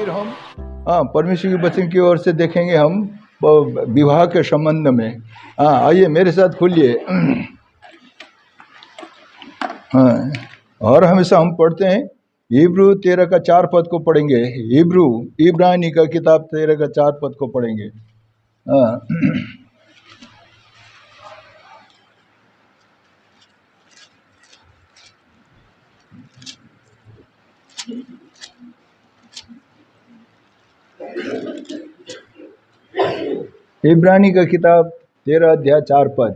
फिर हम परमेश्वर के वचन की ओर से देखेंगे हम विवाह के संबंध में। आइए मेरे साथ खोलिए। और हमेशा हम पढ़ते हैं हिब्रू 13 का 4 पद को पढ़ेंगे। हिब्रू इब्रानी का किताब 13 का 4 पद को पढ़ेंगे। इब्रानी का किताब 13 अध्याय 4 पद।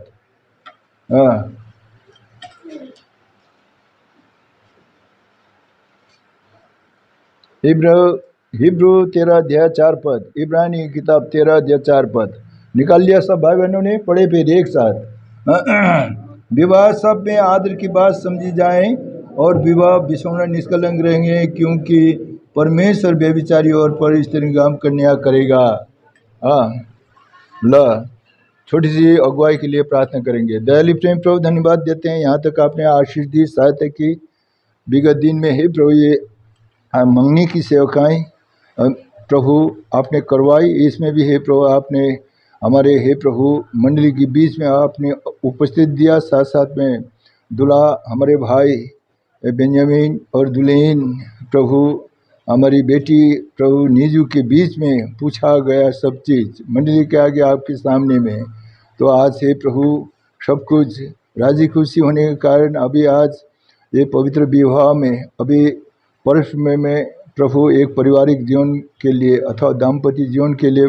हिब्रू 13 अध्याय 4 पद। इब्रानी की किताब 13 अध्याय 4 पद निकाल लिया सब भाई बहनों ने? पढ़े फिर एक साथ। विवाह सब में आदर की बात समझी जाए और विवाह विषमना निष्कलंक रहेंगे, क्योंकि परमेश्वर व्यभिचारी और पर स्त्री काम कन्या करेगा। छोटी सी अगुवाई के लिए प्रार्थना करेंगे। दयालु प्रेम प्रभु धन्यवाद देते हैं, यहाँ तक आपने आशीष दी, सहायता की। विगत दिन में हे प्रभु ये मंगनी की सेवकाएं प्रभु आपने करवाई, इसमें भी हे प्रभु आपने हमारे हे प्रभु मंडली के बीच में आपने उपस्थित दिया। साथ साथ में दुल्हा हमारे भाई बेंजामिन और दुल्हन प्रभु हमारी बेटी प्रभु नीजू के बीच में पूछा गया सब चीज़ मंडली के आगे आपके सामने में। तो आज से प्रभु सब कुछ राजी खुशी होने के कारण अभी आज ये पवित्र विवाह में अभी वर्ष में प्रभु एक पारिवारिक जीवन के लिए अथवा दाम्पत्य जीवन के लिए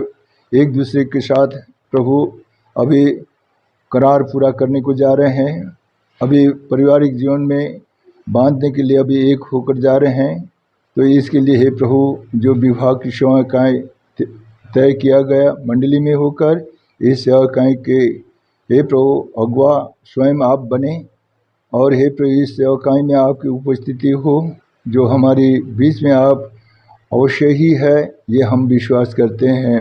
एक दूसरे के साथ प्रभु अभी करार पूरा करने को जा रहे हैं। अभी पारिवारिक जीवन में बांधने के लिए अभी एक होकर जा रहे हैं। तो इसके लिए हे प्रभु जो विवाह की सेवकाएँ तय किया गया मंडली में होकर, इस सेवकाएँ के हे प्रभु अगुआ स्वयं आप बने और हे प्रभु इस सेवकाएँ में आपकी उपस्थिति हो, जो हमारी बीच में आप अवश्य ही है, ये हम विश्वास करते हैं।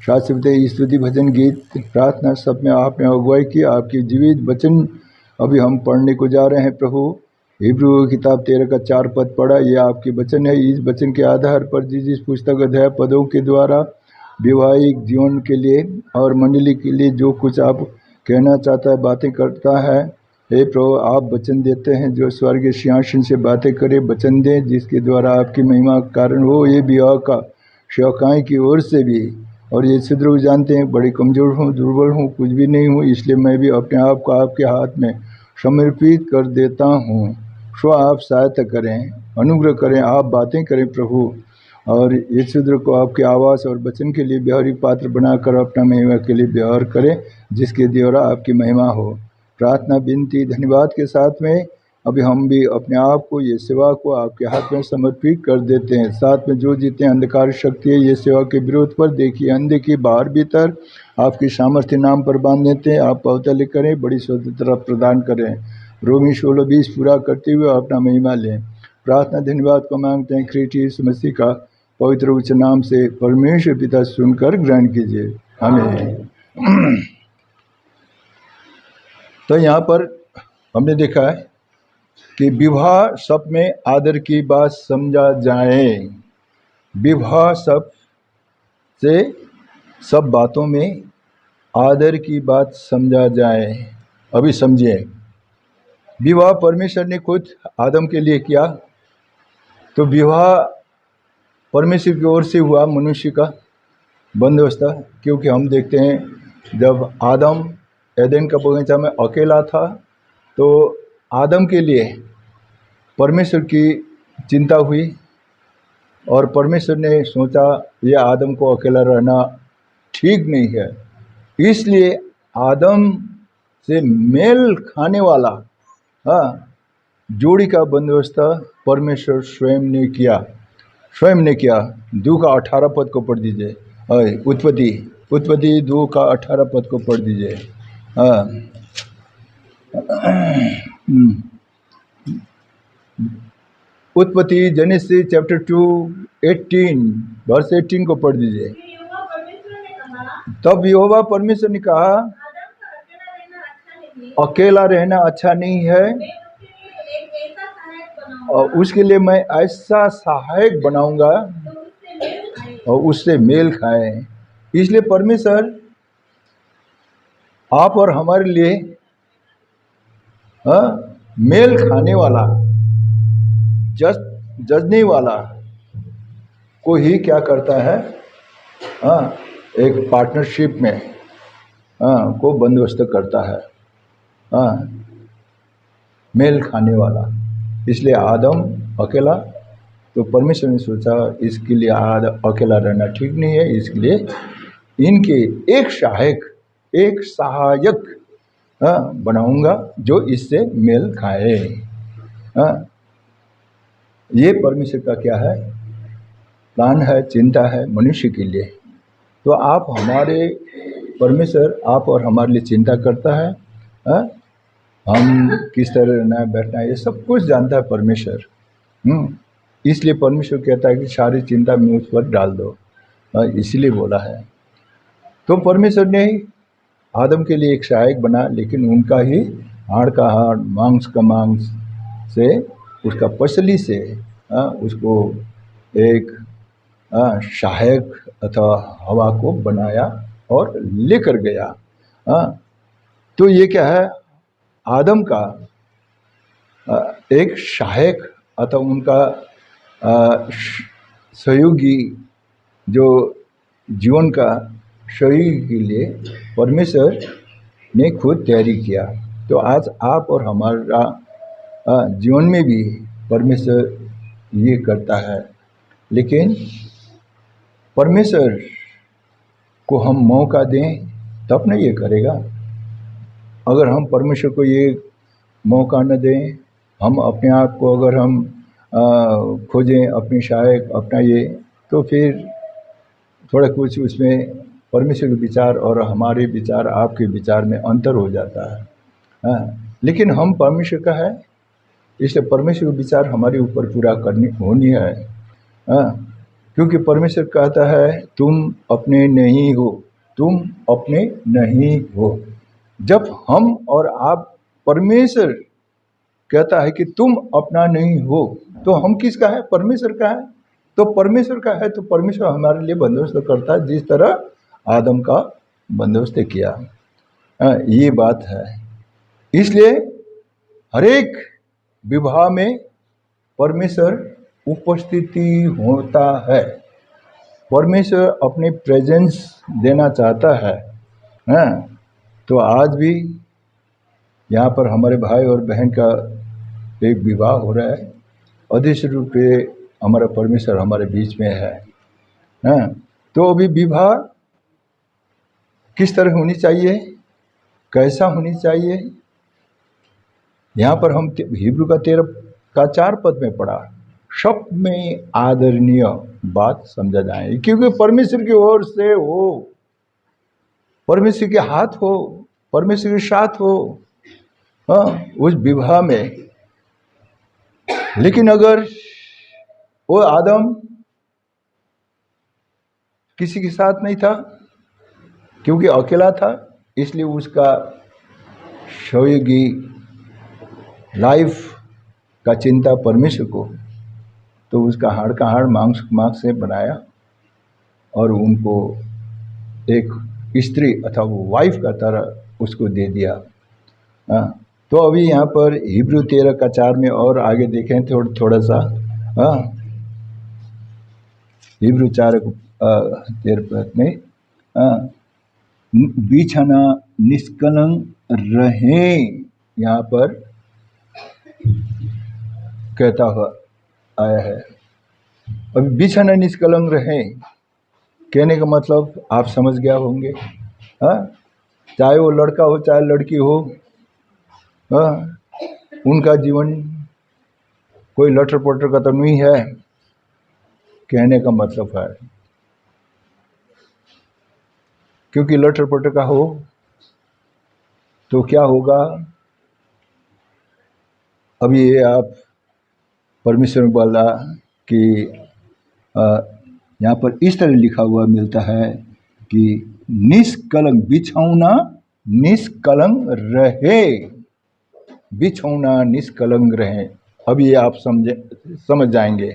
शास्त्रीय स्तुति भजन गीत प्रार्थना सब में आपने अगुवाई की। आपकी जीवित वचन अभी हम पढ़ने को जा रहे हैं। प्रभु हिब्रू किताब 13 का 4 पद पढ़ा, ये आपके वचन है। इस वचन के आधार पर जिस पुस्तक अध्याय पदों के द्वारा वैवाहिक जीवन के लिए और मंडली के लिए जो कुछ आप कहना चाहता है, बातें करता है, हे प्रभु आप वचन देते हैं जो स्वर्गीय सिंहासन से बातें करे, वचन दें जिसके द्वारा आपकी महिमा का कारण हो। ये विवाह का सेवकाएँ की ओर से भी, और ये छिद्र जानते हैं बड़ी कमज़ोर हूँ, दुर्बल हूँ, कुछ भी नहीं हूँ, इसलिए मैं भी अपने आप को आपके हाथ में समर्पित कर देता हूँ। सो आप सहायता करें, अनुग्रह करें, आप बातें करें प्रभु, और ये छिद्र को आपके आवास और वचन के लिए व्यवहारिक पात्र बनाकर अपना महिमा के लिए व्यवहार करें, जिसके द्वारा आपकी महिमा हो। प्रार्थना विनती धन्यवाद के साथ में अभी हम भी अपने आप को ये सेवा को आपके हाथ में समर्पित कर देते हैं। साथ में जो जितने अंधकार शक्ति है ये सेवा के विरोध पर देखिए, अंधे की बाहर भीतर आपकी सामर्थ्य नाम पर बांध देते हैं। आप पवित्र करें, बड़ी स्वतंत्रता प्रदान करें। रोमी 16:20 पूरा करते हुए अपना महिमा लें। प्रार्थना धन्यवाद को मांगते हैं ख्रीष्ट यीशु मसीह का पवित्र उच्च नाम से परमेश्वर पिता सुनकर ग्रहण कीजिए, आमीन। तो यहाँ पर हमने देखा है कि विवाह सब में आदर की बात समझा जाए। विवाह सब से सब बातों में आदर की बात समझा जाए। अभी समझिए, विवाह परमेश्वर ने खुद आदम के लिए किया, तो विवाह परमेश्वर की ओर से हुआ मनुष्य का बंदोबस्त, क्योंकि हम देखते हैं जब आदम एदेन का बगीचा में अकेला था तो आदम के लिए परमेश्वर की चिंता हुई और परमेश्वर ने सोचा ये आदम को अकेला रहना ठीक नहीं है, इसलिए आदम से मेल खाने वाला जोड़ी का बंदोबस्त परमेश्वर स्वयं ने किया। 2 का 18 पद को पढ़ दीजिए। उत्पत्ति 2 का 18 पद को पढ़ दीजिए। उत्पत्ति जेनेसिस चैप्टर 2 18 वर्स 18 को पढ़ दीजिए। तब यहोवा परमेश्वर ने कहा अकेला रहना अच्छा नहीं है, और उसके लिए मैं ऐसा सहायक बनाऊंगा और उससे मेल खाएं। इसलिए परमेश्वर आप और हमारे लिए मेल खाने वाला, जजने वाला को ही क्या करता है, एक पार्टनरशिप में को बंदोबस्त करता है, मेल खाने वाला। इसलिए आदम अकेला, तो परमेश्वर ने सोचा इसके लिए अकेला रहना ठीक नहीं है, इसके लिए इनके एक सहायक बनाऊंगा जो इससे मेल खाए। ये परमेश्वर का क्या है, प्लान है, चिंता है मनुष्य के लिए। तो आप हमारे परमेश्वर आप और हमारे लिए चिंता करता है, हम किस तरह रहना है, बैठना है, ये सब कुछ जानता है परमेश्वर। इसलिए परमेश्वर कहता है कि सारी चिंता में उस पर डाल दो, इसलिए बोला है। तो परमेश्वर ने आदम के लिए एक सहायक बना, लेकिन उनका ही हाड़ का हाड़, मांस का मांस से, उसका पसली से उसको एक सहायक अथवा हवा को बनाया और लेकर गया। तो ये क्या है, आदम का एक सहायक अथवा उनका सहयोगी, जो जीवन का सहयोगी के लिए परमेश्वर ने खुद तैयारी किया। तो आज आप और हमारा जीवन में भी परमेश्वर ये करता है, लेकिन परमेश्वर को हम मौका दें तब न ये करेगा। अगर हम परमेश्वर को ये मौका न दें, हम अपने आप को अगर हम खोजें अपनी सहायक अपना ये, तो फिर थोड़ा कुछ उसमें परमेश्वर के विचार और हमारे विचार, आपके विचार में अंतर हो जाता है। लेकिन हम परमेश्वर का है, इसलिए परमेश्वर के विचार हमारे ऊपर पूरा करनी होनी है। क्योंकि परमेश्वर कहता है तुम अपने नहीं हो, तुम अपने नहीं हो। जब हम और आप, परमेश्वर कहता है कि तुम अपना नहीं हो, तो हम किसका है, परमेश्वर का है। तो परमेश्वर का है तो परमेश्वर हमारे लिए बंदोबस्त करता है, जिस तरह आदम का बंदोबस्त किया। ये बात है। इसलिए हरेक विवाह में परमेश्वर उपस्थिति होता है, परमेश्वर अपने प्रेजेंस देना चाहता है। तो आज भी यहाँ पर हमारे भाई और बहन का एक विवाह हो रहा है, अदृश्य रूप से हमारा परमेश्वर हमारे बीच में है। तो अभी विवाह किस तरह होनी चाहिए, कैसा होनी चाहिए, यहाँ पर हम हिब्रू का 13 पद में पढ़ा, सब में आदरणीय बात समझा जाए, क्योंकि परमेश्वर की ओर से हो, परमेश्वर के हाथ हो, परमेश्वर के साथ हो उस विवाह में। लेकिन अगर वो आदम किसी के साथ नहीं था, क्योंकि अकेला था, इसलिए उसका सहयोगी लाइफ का चिंता परमेश्वर को, तो उसका हाड़ का हाड़, मांस से बनाया और उनको एक स्त्री अथवा वाइफ का तरह उसको दे दिया। तो अभी यहाँ पर हिब्रू 13:4 में और आगे देखें थोड़ा सा, हिब्रू 4:13 में बिछाना निष्कलंक रहे, यहाँ पर कहता हुआ आया है। अभी बिछाना निष्कलंक रहे कहने का मतलब आप समझ गया होंगे। चाहे वो लड़का हो चाहे लड़की हो, उनका जीवन कोई लटर पटर का तो नहीं है, कहने का मतलब है। क्योंकि लटर पटर का हो तो क्या होगा, अभी ये आप परमेश्वर बोला कि यहाँ पर इस तरह लिखा हुआ मिलता है कि निष्कलंक, बिछौना निष्कलंक रहे, बिछौना निष्कलंक रहे। अब ये आप समझ जाएंगे,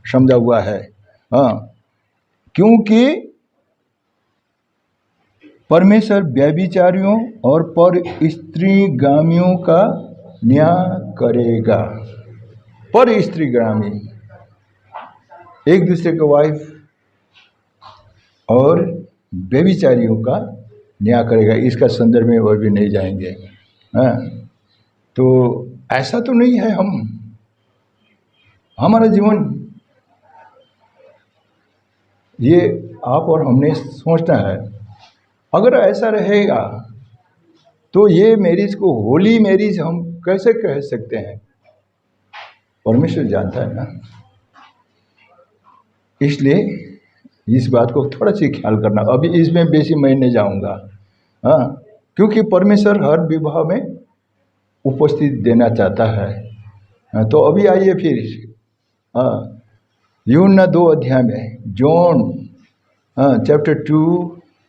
समझा हुआ है। क्योंकि परमेश्वर व्यभिचारियों और पर स्त्रीगामियों का न्याय करेगा। पर स्त्रीगामी एक दूसरे के वाइफ और व्यभिचारियों का न्याय करेगा। इसका संदर्भ में वह भी नहीं जाएंगे। हाँ, तो ऐसा तो नहीं है। हमारा जीवन ये आप और हमने सोचना है। अगर ऐसा रहेगा तो ये मैरिज को होली मैरिज हम कैसे कह सकते हैं? परमेश्वर जानता है ना। इसलिए इस बात को थोड़ा सी ख्याल करना। अभी इसमें बेसी मैं नहीं जाऊंगा। हाँ, क्योंकि परमेश्वर हर विवाह में उपस्थित देना चाहता है। हाँ, तो अभी आइए फिर यूहन्ना 2 अध्याय में जॉन चैप्टर 2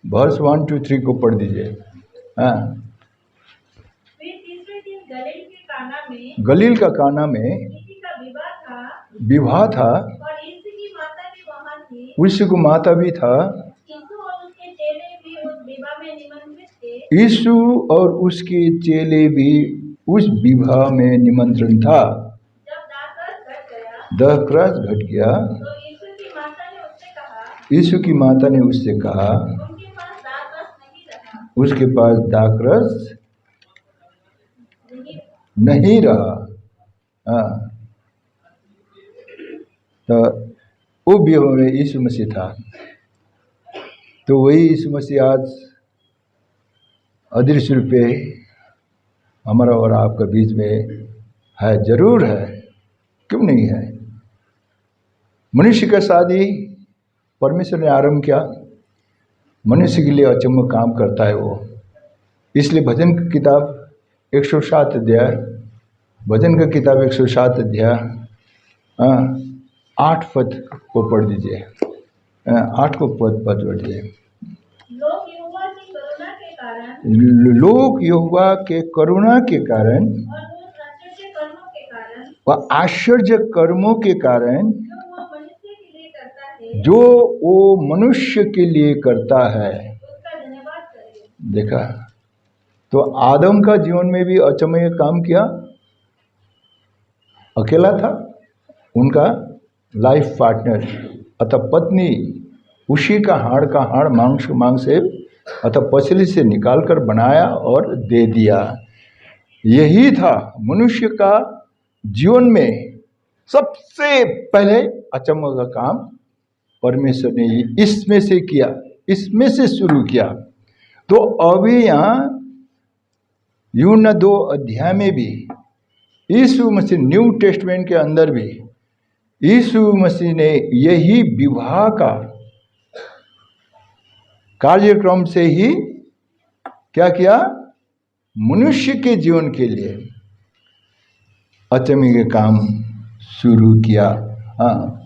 वर्स 1 to 3 को पढ़ दीजिए। गलील का काना में विवाह था। यीशु की माता भी था। यीशु और उसके चेले भी उस विवाह में निमंत्रण था। जब दाखरस घट गया यीशु की माता ने उससे कहा उसके पास दाखरस नहीं रहा। तो वो विवाह में यीशु मसीह था। तो वही यीशु मसीह आज अदृश्य रूप पे हमारा और आपका बीच में है। जरूर है, क्यों नहीं है। मनुष्य का शादी परमेश्वर ने आरंभ किया। मनुष्य के लिए अचम्म काम करता है वो। इसलिए भजन की किताब 107 अध्याय, भजन का किताब 107 अध्याय 8 पद को पढ़ दीजिए। 8 को पद पढ़ दीजिए। लोग यहोवा के करुणा के कारण व आश्चर्य कर्मों के कारण जो वो मनुष्य के लिए करता है। देखा, तो आदम का जीवन में भी अचम्य काम किया। अकेला था, उनका लाइफ पार्टनर अतः पत्नी उसी का हाड़ मांस से अतः पसली से निकालकर बनाया और दे दिया। यही था मनुष्य का जीवन में सबसे पहले अचम्म का काम परमेश्वर ने इसमें से किया, इसमें से शुरू किया। तो अभी यहाँ यूहन्ना 2 अध्याय में भी यीशु मसीह, न्यू टेस्टमेंट के अंदर भी यीशु मसीह ने यही विवाह का कार्यक्रम से ही क्या किया? मनुष्य के जीवन के लिए अचम्य के काम शुरू किया।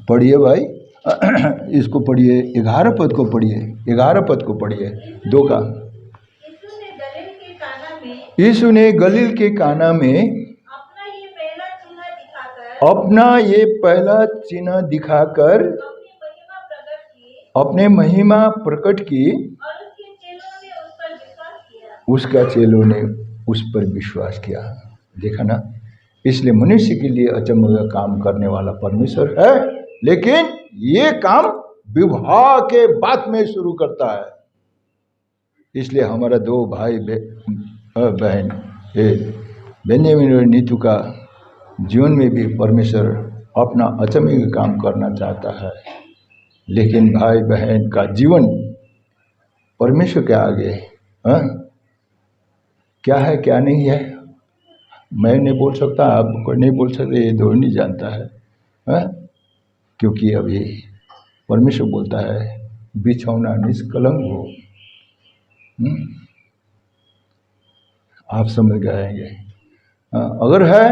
पढ़िए भाई, इसको पढ़िए। 11 पद को पढ़िए, 11 पद को पढ़िए। 2 का यीशु ने गलील के काना में अपना ये पहला चिन्ह दिखाकर अपने महिमा प्रकट की। उसका चेलों ने उस पर विश्वास किया। देखा ना, इसलिए मनुष्य के लिए अचम्म का काम करने वाला परमेश्वर है, लेकिन ये काम विवाह के बाद में शुरू करता है। इसलिए हमारा 2 भाई बहन बेंजामिन और नीतू का जीवन में भी परमेश्वर अपना अचम्य का काम करना चाहता है, लेकिन भाई बहन का जीवन परमेश्वर के आगे क्या है क्या नहीं है मैं नहीं बोल सकता, आप कोई नहीं बोल सकते, ये दो नहीं जानता है। क्योंकि अभी परमेश्वर बोलता है बिछौना निष्कलंक हो। आप समझ गएंगे। अगर है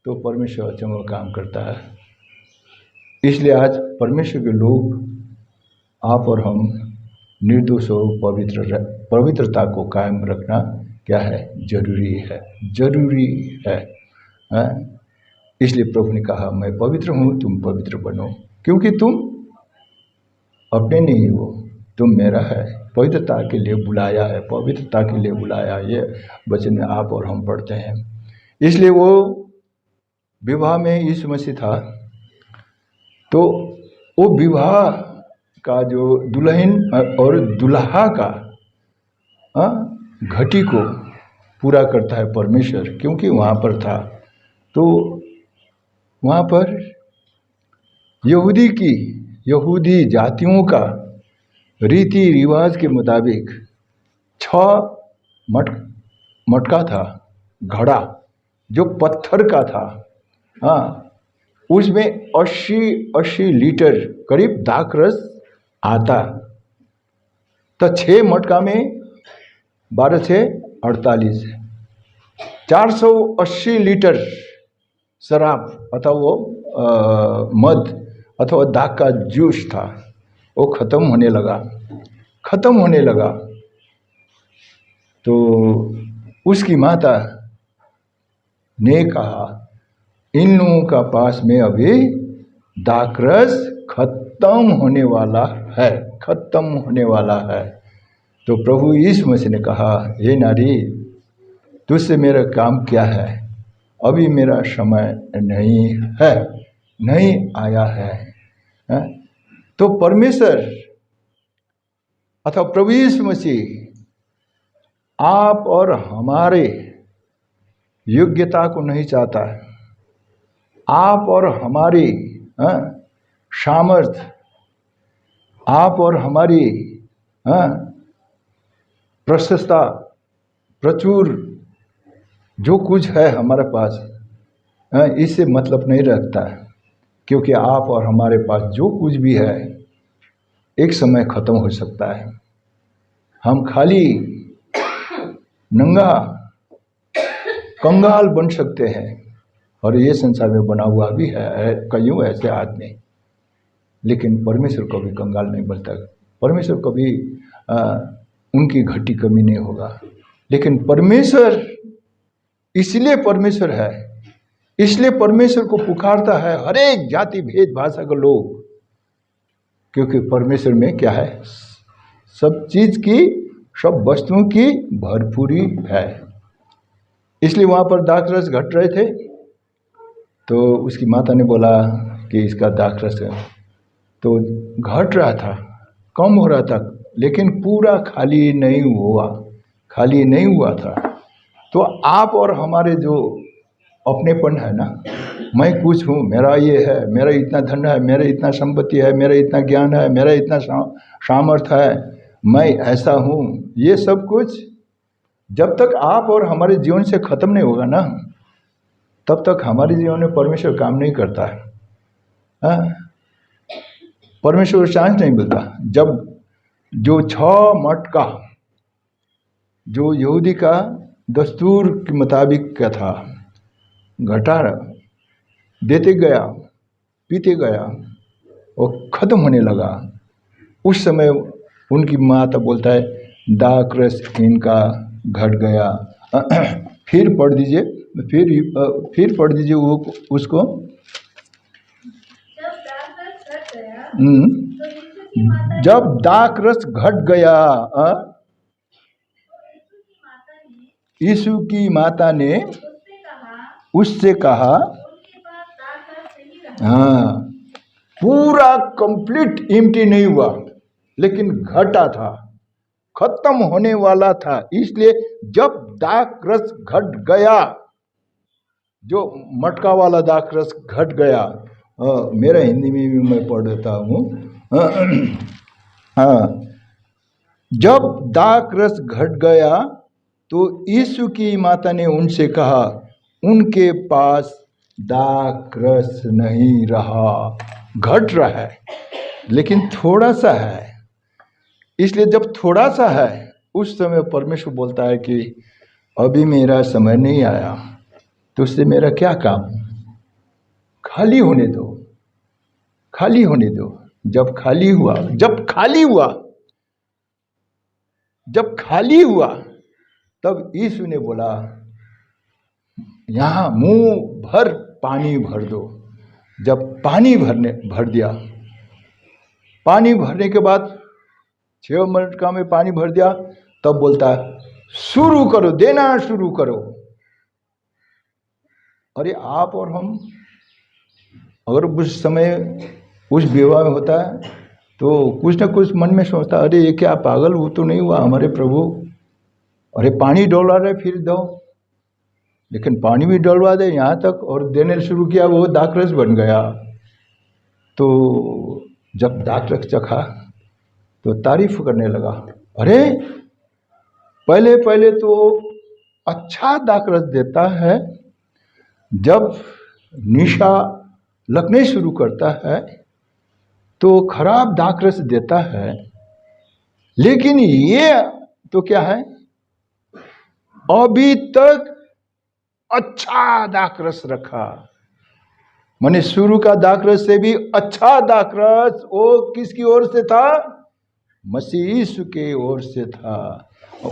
तो परमेश्वर अचम्म काम करता है। इसलिए आज परमेश्वर के लोग, आप और हम निर्दोष हो पवित्रता को कायम रखना क्या है? जरूरी है, जरूरी है। इसलिए प्रभु ने कहा मैं पवित्र हूँ, तुम पवित्र बनो, क्योंकि तुम अपने नहीं हो, तुम मेरा है, पवित्रता के लिए बुलाया है, पवित्रता के लिए बुलाया। ये वचन में आप और हम पढ़ते हैं। इसलिए वो विवाह में यीशु मसीह था, तो वो विवाह का जो दुल्हन और दुल्हा का घटी को पूरा करता है परमेश्वर, क्योंकि वहाँ पर था। तो वहाँ पर यहूदी जातियों का रीति रिवाज के मुताबिक 6 मटका था, घड़ा जो पत्थर का था। उसमें 80 लीटर करीब दाखरस आता। तो 6 मटका में 12 से 48 480 लीटर शराब अथवा वो मद अथवा दाख का जूस था। वो खत्म होने लगा। तो उसकी माता ने कहा, इन लोगों का पास में अभी दाखरस खत्म होने वाला है। तो प्रभु यीशु मसीह ने कहा, हे नारी, तुझसे मेरा काम क्या है? अभी मेरा समय नहीं आया है। तो परमेश्वर अथवा प्रभु यीशु मसीह आप और हमारे योग्यता को नहीं चाहता है, आप और हमारी सामर्थ, आप और हमारी प्रशस्ता, प्रचुर जो कुछ है हमारे पास, इससे मतलब नहीं रखता है। क्योंकि आप और हमारे पास जो कुछ भी है एक समय खत्म हो सकता है। हम खाली नंगा कंगाल बन सकते हैं, और ये संसार में बना हुआ भी है कईयों ऐसे आदमी। लेकिन परमेश्वर कभी कंगाल नहीं बनता, परमेश्वर कभी उनकी घटी कमी नहीं होगा। लेकिन परमेश्वर, इसलिए परमेश्वर है, इसलिए परमेश्वर को पुकारता है हर एक जाति भेद भाषा के लोग, क्योंकि परमेश्वर में क्या है? सब चीज की, सब वस्तुओं की भरपूरी है। इसलिए वहां पर दाखरस घट रहे थे। तो उसकी माता ने बोला कि इसका दाखरस तो घट रहा था, कम हो रहा था, लेकिन पूरा खाली नहीं हुआ था। तो आप और हमारे जो अपनेपन है ना, मैं कुछ हूँ, मेरा ये है, मेरा इतना धन है, मेरा इतना संपत्ति है, मेरा इतना ज्ञान है, मेरा इतना सामर्थ्य है, मैं ऐसा हूँ, ये सब कुछ जब तक आप और हमारे जीवन से खत्म नहीं होगा ना, तब तक हमारे जीवन में परमेश्वर काम नहीं करता है। परमेश्वर को चांस नहीं मिलता। जब जो 6 मटका जो यहूदी का दस्तूर के मुताबिक का था, घटा देते गया, पीते गया और ख़त्म होने लगा। उस समय उनकी माता बोलता है, दाखरस इनका घट गया। फिर पढ़ दीजिए, फिर पढ़ दीजिए वो उसको। जब दाखरस घट गया, यीशु की माता ने उससे कहा, हाँ, पूरा कंप्लीट एम्प्टी नहीं हुआ, लेकिन घटा था, खत्म होने वाला था। इसलिए जब दाखरस घट गया, जो मटका वाला दाखरस घट गया, मेरा हिंदी में भी मैं पढ़ देता हूँ। जब दाखरस घट गया तो यीशु की माता ने उनसे कहा, उनके पास दाखरस नहीं रहा। घट रहा है लेकिन थोड़ा सा है। इसलिए जब थोड़ा सा है, उस समय परमेश्वर बोलता है कि अभी मेरा समय नहीं आया, तो उससे मेरा क्या काम? खाली होने दो, खाली होने दो। जब खाली हुआ तब यीशु ने बोला, यहाँ मुंह भर पानी भर दो। जब पानी भर दिया पानी भरने के बाद 6 मिनट का में पानी भर दिया, तब बोलता है शुरू करो, देना शुरू करो। अरे आप और हम अगर उस समय उस विवाह में होता है तो कुछ ना कुछ मन में सोचता, अरे ये क्या पागल वो तो नहीं हुआ हमारे प्रभु, अरे पानी डोला रहे फिर दो। लेकिन पानी भी डलवा दे यहाँ तक, और देने शुरू किया, वो दाखरस बन गया। तो जब दाखरस चखा तो तारीफ करने लगा, अरे पहले पहले तो अच्छा दाखरस देता है, जब निशा लगने शुरू करता है तो खराब दाखरस देता है। लेकिन ये तो क्या है, अभी तक अच्छा दाखरस रखा। माने शुरू का दाखरस से भी अच्छा दाखरस वो किसकी ओर से था? मसीह यीशु के ओर से था।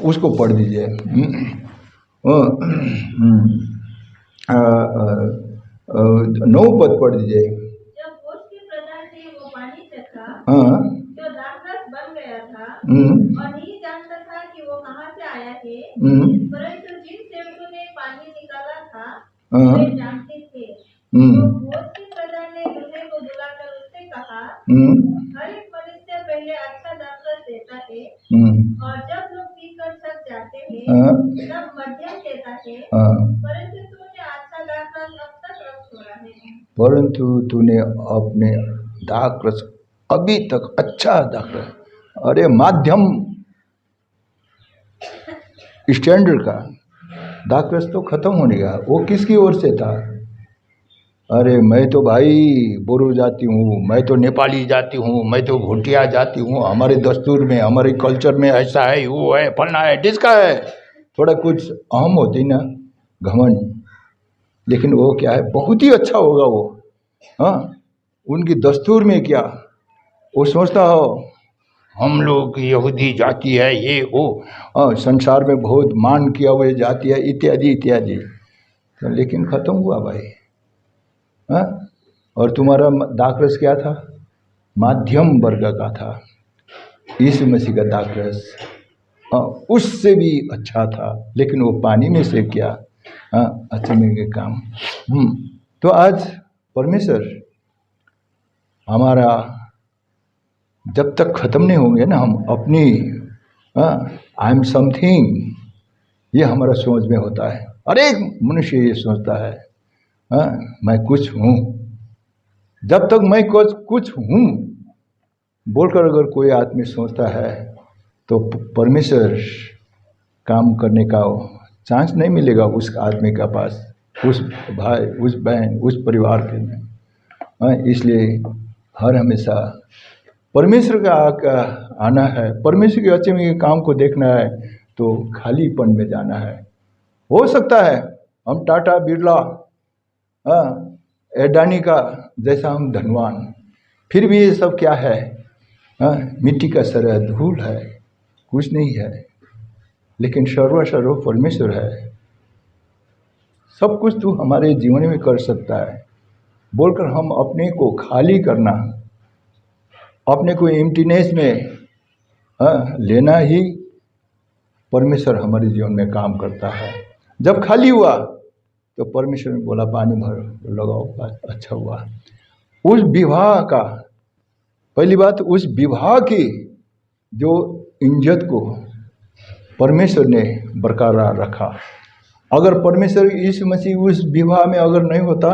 उसको पढ़ दीजिए, 9 पद पढ़ दीजिए। जब गोश्त के प्रधान ने वो पानी चखा, हाँ, जो दाखरस बन गया था, और नहीं जानता था कि वो कहाँ से आया है, परंतु जिन सेवकों ने पानी निकाला था वे जानते थे। तो गोश्त के प्रधान ने दूल्हे को बुलाकर उससे कहा, हर एक मनुष्य पहले अच्छा दाखरस देता है, और जब लोग पीकर थक जाते हैं तब मध्यम देता है, परंतु तूने अच्छा दाखरस अब तक रख छोड़ा है। परंतु तूने अपने दाखरस अभी तक अच्छा दाखरस, अरे माध्यम स्टैंडर्ड का दाखरस तो खत्म होने का, वो किसकी ओर से था? अरे मैं तो भाई बोरो जाति हूँ, मैं तो नेपाली जाति हूँ, मैं तो भूटिया जाति हूँ, हमारे दस्तूर में हमारे कल्चर में ऐसा है, वो है, फलना है, जिसका है। थोड़ा कुछ अहम होती ना, घमंड। लेकिन वो क्या है, बहुत ही अच्छा होगा वो। हाँ, उनकी दस्तूर में क्या वो सोचता हो, हम लोग यहूदी जाति है, ये वो संसार में बहुत मान किया हुआ जाति है, इत्यादि इत्यादि। तो लेकिन खत्म हुआ भाई। हाँ, और तुम्हारा दाखरस क्या था? माध्यम वर्ग का था। यीशु मसीह का दाखरस उससे भी अच्छा था, लेकिन वो पानी में से क्या अचने के काम। तो आज परमेश्वर हमारा जब तक खत्म नहीं होंगे ना, हम अपनी आई एम समथिंग, ये हमारा सोच में होता है। हर एक मनुष्य ये सोचता है, मैं कुछ हूँ। जब तक मैं कुछ हूँ बोलकर अगर कोई आदमी सोचता है तो परमेश्वर काम करने का चांस नहीं मिलेगा उस आदमी के पास, उस भाई, उस बहन, उस परिवार के में। इसलिए हर हमेशा परमेश्वर का आना है, परमेश्वर के अच्छे में काम को देखना है, तो खालीपन में जाना है। हो सकता है हम टाटा बिरला एडानी का जैसा हम धनवान, फिर भी ये सब क्या है, मिट्टी का सरह धूल है, कुछ नहीं है। लेकिन सर्व परमेश्वर है, सब कुछ तू हमारे जीवन में कर सकता है बोलकर हम अपने को खाली करना, अपने को एम्प्टीनेस में लेना ही परमेश्वर हमारे जीवन में काम करता है। जब खाली हुआ तो परमेश्वर ने बोला पानी भर लगाओ, अच्छा हुआ। उस विवाह का पहली बात, उस विवाह की जो इज्जत को परमेश्वर ने बरकरार रखा। अगर परमेश्वर यीशु मसीह उस विवाह में अगर नहीं होता,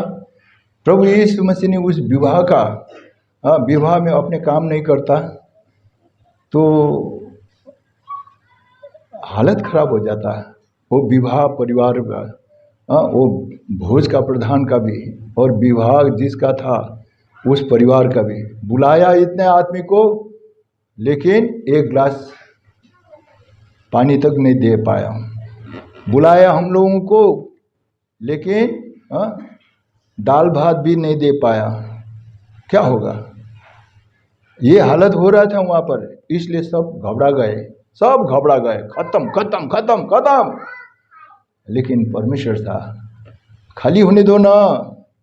प्रभु यीशु मसीह ने उस विवाह का विवाह में अपने काम नहीं करता, तो हालत खराब हो जाता है। वो विवाह परिवार का, वो भोज का प्रधान का भी, और विवाह जिसका था उस परिवार का भी, बुलाया इतने आदमी को, लेकिन एक गिलास पानी तक नहीं दे पाया। बुलाया हम लोगों को, लेकिन दाल भात भी नहीं दे पाया। क्या होगा? ये हालत हो रहा था वहाँ पर, इसलिए सब घबरा गए, सब घबरा गए, खत्म खत्म खत्म खत्म। लेकिन परमेश्वर था, खाली होने दो ना,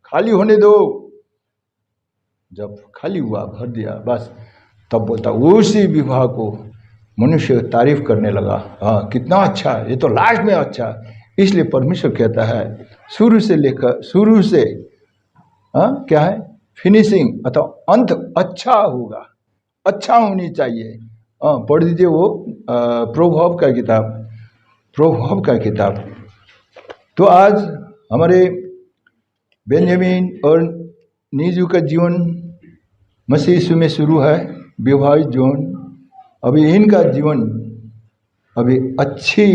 खाली होने दो। जब खाली हुआ, भर दिया, बस तब बोलता उसी विवाह को मनुष्य तारीफ करने लगा, हाँ कितना अच्छा, ये तो लास्ट में अच्छा। इसलिए परमेश्वर कहता है शुरू से लेकर शुरू से क्या है फिनिशिंग अथवा अंत अच्छा होगा, अच्छा होनी चाहिए। पढ़ दीजिए वो प्रभाव का किताब, प्रभाव का किताब। तो आज हमारे बेंजामिन और नीजू का जीवन मसीह यीशु में शुरू है, विवाहित जीवन। अभी इनका जीवन अभी अच्छी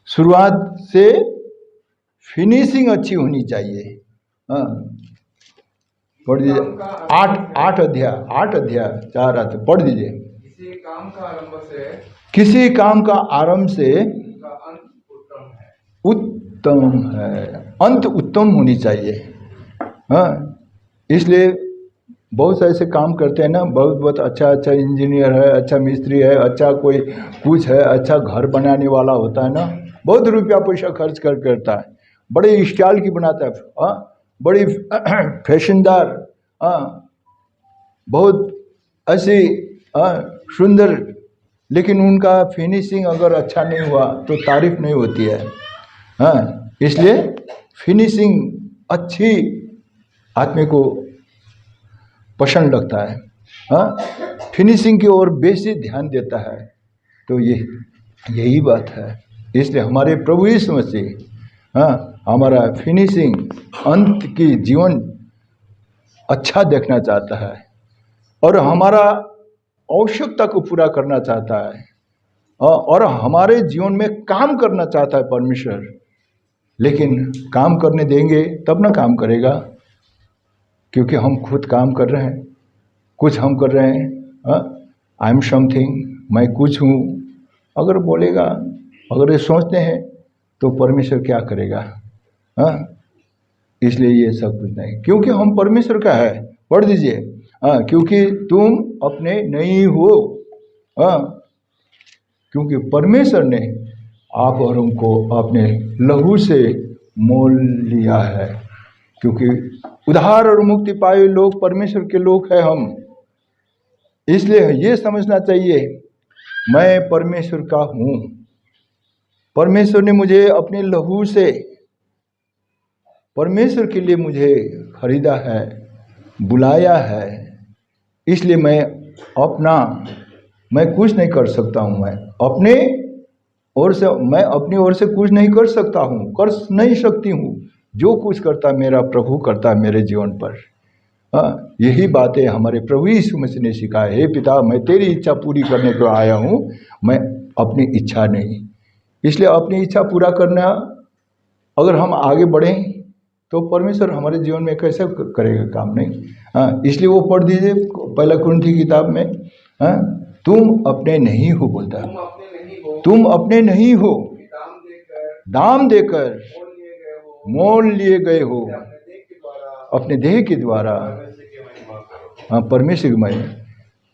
शुरुआत से फिनिशिंग अच्छी होनी चाहिए। पढ़ दीजिए 8 अध्याय 4 आते पढ़ दीजिए। किसी काम का आरंभ से किसी काम का आरंभ से उत्तम है, अंत उत्तम होनी चाहिए। इसलिए बहुत ऐसे काम करते हैं ना, बहुत अच्छा इंजीनियर है, अच्छा मिस्त्री है, अच्छा कोई कुछ है, अच्छा घर बनाने वाला होता है ना, बहुत रुपया पैसा खर्च करता है, बड़े स्टाइल की बनाता है, बड़ी फैशनदार, बहुत ऐसी सुंदर, लेकिन उनका फिनिशिंग अगर अच्छा नहीं हुआ तो तारीफ नहीं होती है। इसलिए फिनिशिंग अच्छी आदमी को पसंद लगता है, फिनिशिंग की ओर बेसी ध्यान देता है। तो यही बात है। इसलिए हमारे प्रभु यीशु मसीह हमारा फिनिशिंग अंत की जीवन अच्छा देखना चाहता है और हमारा आवश्यकता को पूरा करना चाहता है और हमारे जीवन में काम करना चाहता है परमेश्वर। लेकिन काम करने देंगे तब ना काम करेगा, क्योंकि हम खुद काम कर रहे हैं, कुछ हम कर रहे हैं। आई एम समथिंग, मैं कुछ हूँ अगर बोलेगा, अगर ये सोचते हैं तो परमेश्वर क्या करेगा? इसलिए ये सब कुछ नहीं, क्योंकि हम परमेश्वर का है। पढ़ दीजिए, क्योंकि तुम अपने नहीं हो, क्योंकि परमेश्वर ने आप और उनको अपने लहू से मोल लिया है। क्योंकि उद्धार और मुक्ति पाए लोग परमेश्वर के लोग हैं हम। इसलिए ये समझना चाहिए मैं परमेश्वर का हूँ, परमेश्वर ने मुझे अपने लहू से परमेश्वर के लिए मुझे खरीदा है, बुलाया है। इसलिए मैं कुछ नहीं कर सकता हूँ, मैं अपनी ओर से कुछ नहीं कर सकता हूँ, कर नहीं सकती हूँ। जो कुछ करता मेरा प्रभु करता मेरे जीवन पर। यही बातें हमारे प्रभु यीशु मसीह ने सिखाया, हे पिता मैं तेरी इच्छा पूरी करने को आया हूँ, मैं अपनी इच्छा नहीं। इसलिए अपनी इच्छा पूरा करना, अगर हम आगे बढ़ें तो परमेश्वर हमारे जीवन में कैसे करेगा काम? नहीं। इसलिए वो पढ़ दीजिए पहला कुरिन्थी किताब में, तुम अपने नहीं हो बोलता है, तुम अपने नहीं हो, दाम देकर मोल लिए गए हो अपने देह के द्वारा। परमेश्वर की महिमा,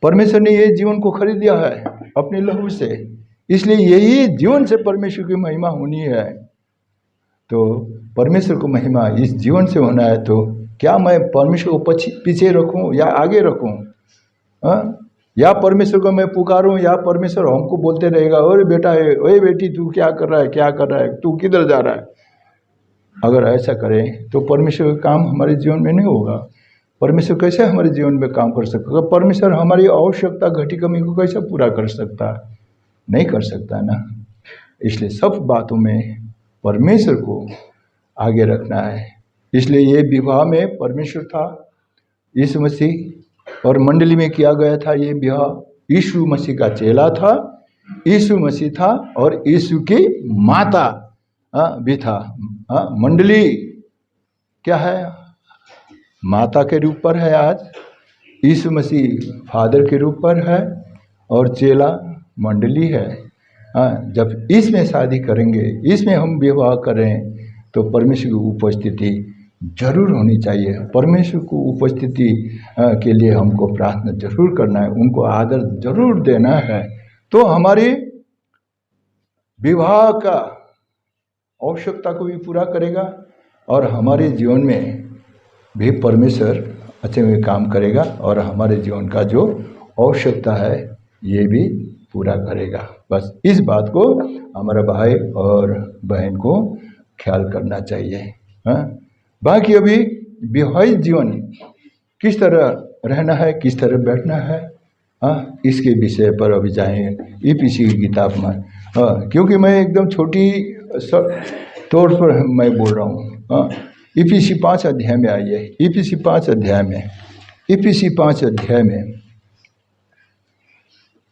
परमेश्वर ने ये जीवन को खरीद लिया है अपने लहू से। इसलिए यही जीवन से परमेश्वर की महिमा होनी है। तो परमेश्वर को महिमा इस जीवन से होना है। तो क्या मैं परमेश्वर को पीछे रखूं या आगे रखूं? या परमेश्वर को मैं पुकारूं या परमेश्वर हमको बोलते रहेगा, अरे बेटा, अरे बेटी, तू क्या कर रहा है, क्या कर रहा है, तू किधर जा रहा है? अगर ऐसा करें तो परमेश्वर का काम हमारे जीवन में नहीं होगा। परमेश्वर कैसे हमारे जीवन में काम कर सकता? परमेश्वर हमारी आवश्यकता घटी कमी को कैसे पूरा कर सकता? नहीं कर सकता ना। इसलिए सब बातों में परमेश्वर को आगे रखना है। इसलिए ये विवाह में परमेश्वर था, यीशु मसीह और मंडली में किया गया था। ये विवाह यीशु मसीह का चेला था, यीशु मसीह था और यीशु की माता भी था। मंडली क्या है? माता के रूप पर है आज, यीशु मसीह फादर के रूप पर है और चेला मंडली है। जब इसमें शादी करेंगे, इसमें हम विवाह करें तो परमेश्वर की उपस्थिति जरूर होनी चाहिए। परमेश्वर को उपस्थिति के लिए हमको प्रार्थना जरूर करना है, उनको आदर जरूर देना है। तो हमारी विवाह का आवश्यकता को भी पूरा करेगा और हमारे जीवन में भी परमेश्वर अच्छे में काम करेगा और हमारे जीवन का जो आवश्यकता है ये भी पूरा करेगा। बस इस बात को हमारा भाई और बहन को ख्याल करना चाहिए। हाँ, बाकी अभी विवाहित जीवन किस तरह रहना है, किस तरह बैठना है, हाँ, इसके विषय पर अभी जाएंगे ईपीसी की किताब में। हाँ, क्योंकि मैं एकदम छोटी तौर पर मैं बोल रहा हूँ। हाँ, ईपीसी 5 अध्याय में आइए, ईपीसी 5 अध्याय में, ईपीसी 5 अध्याय में,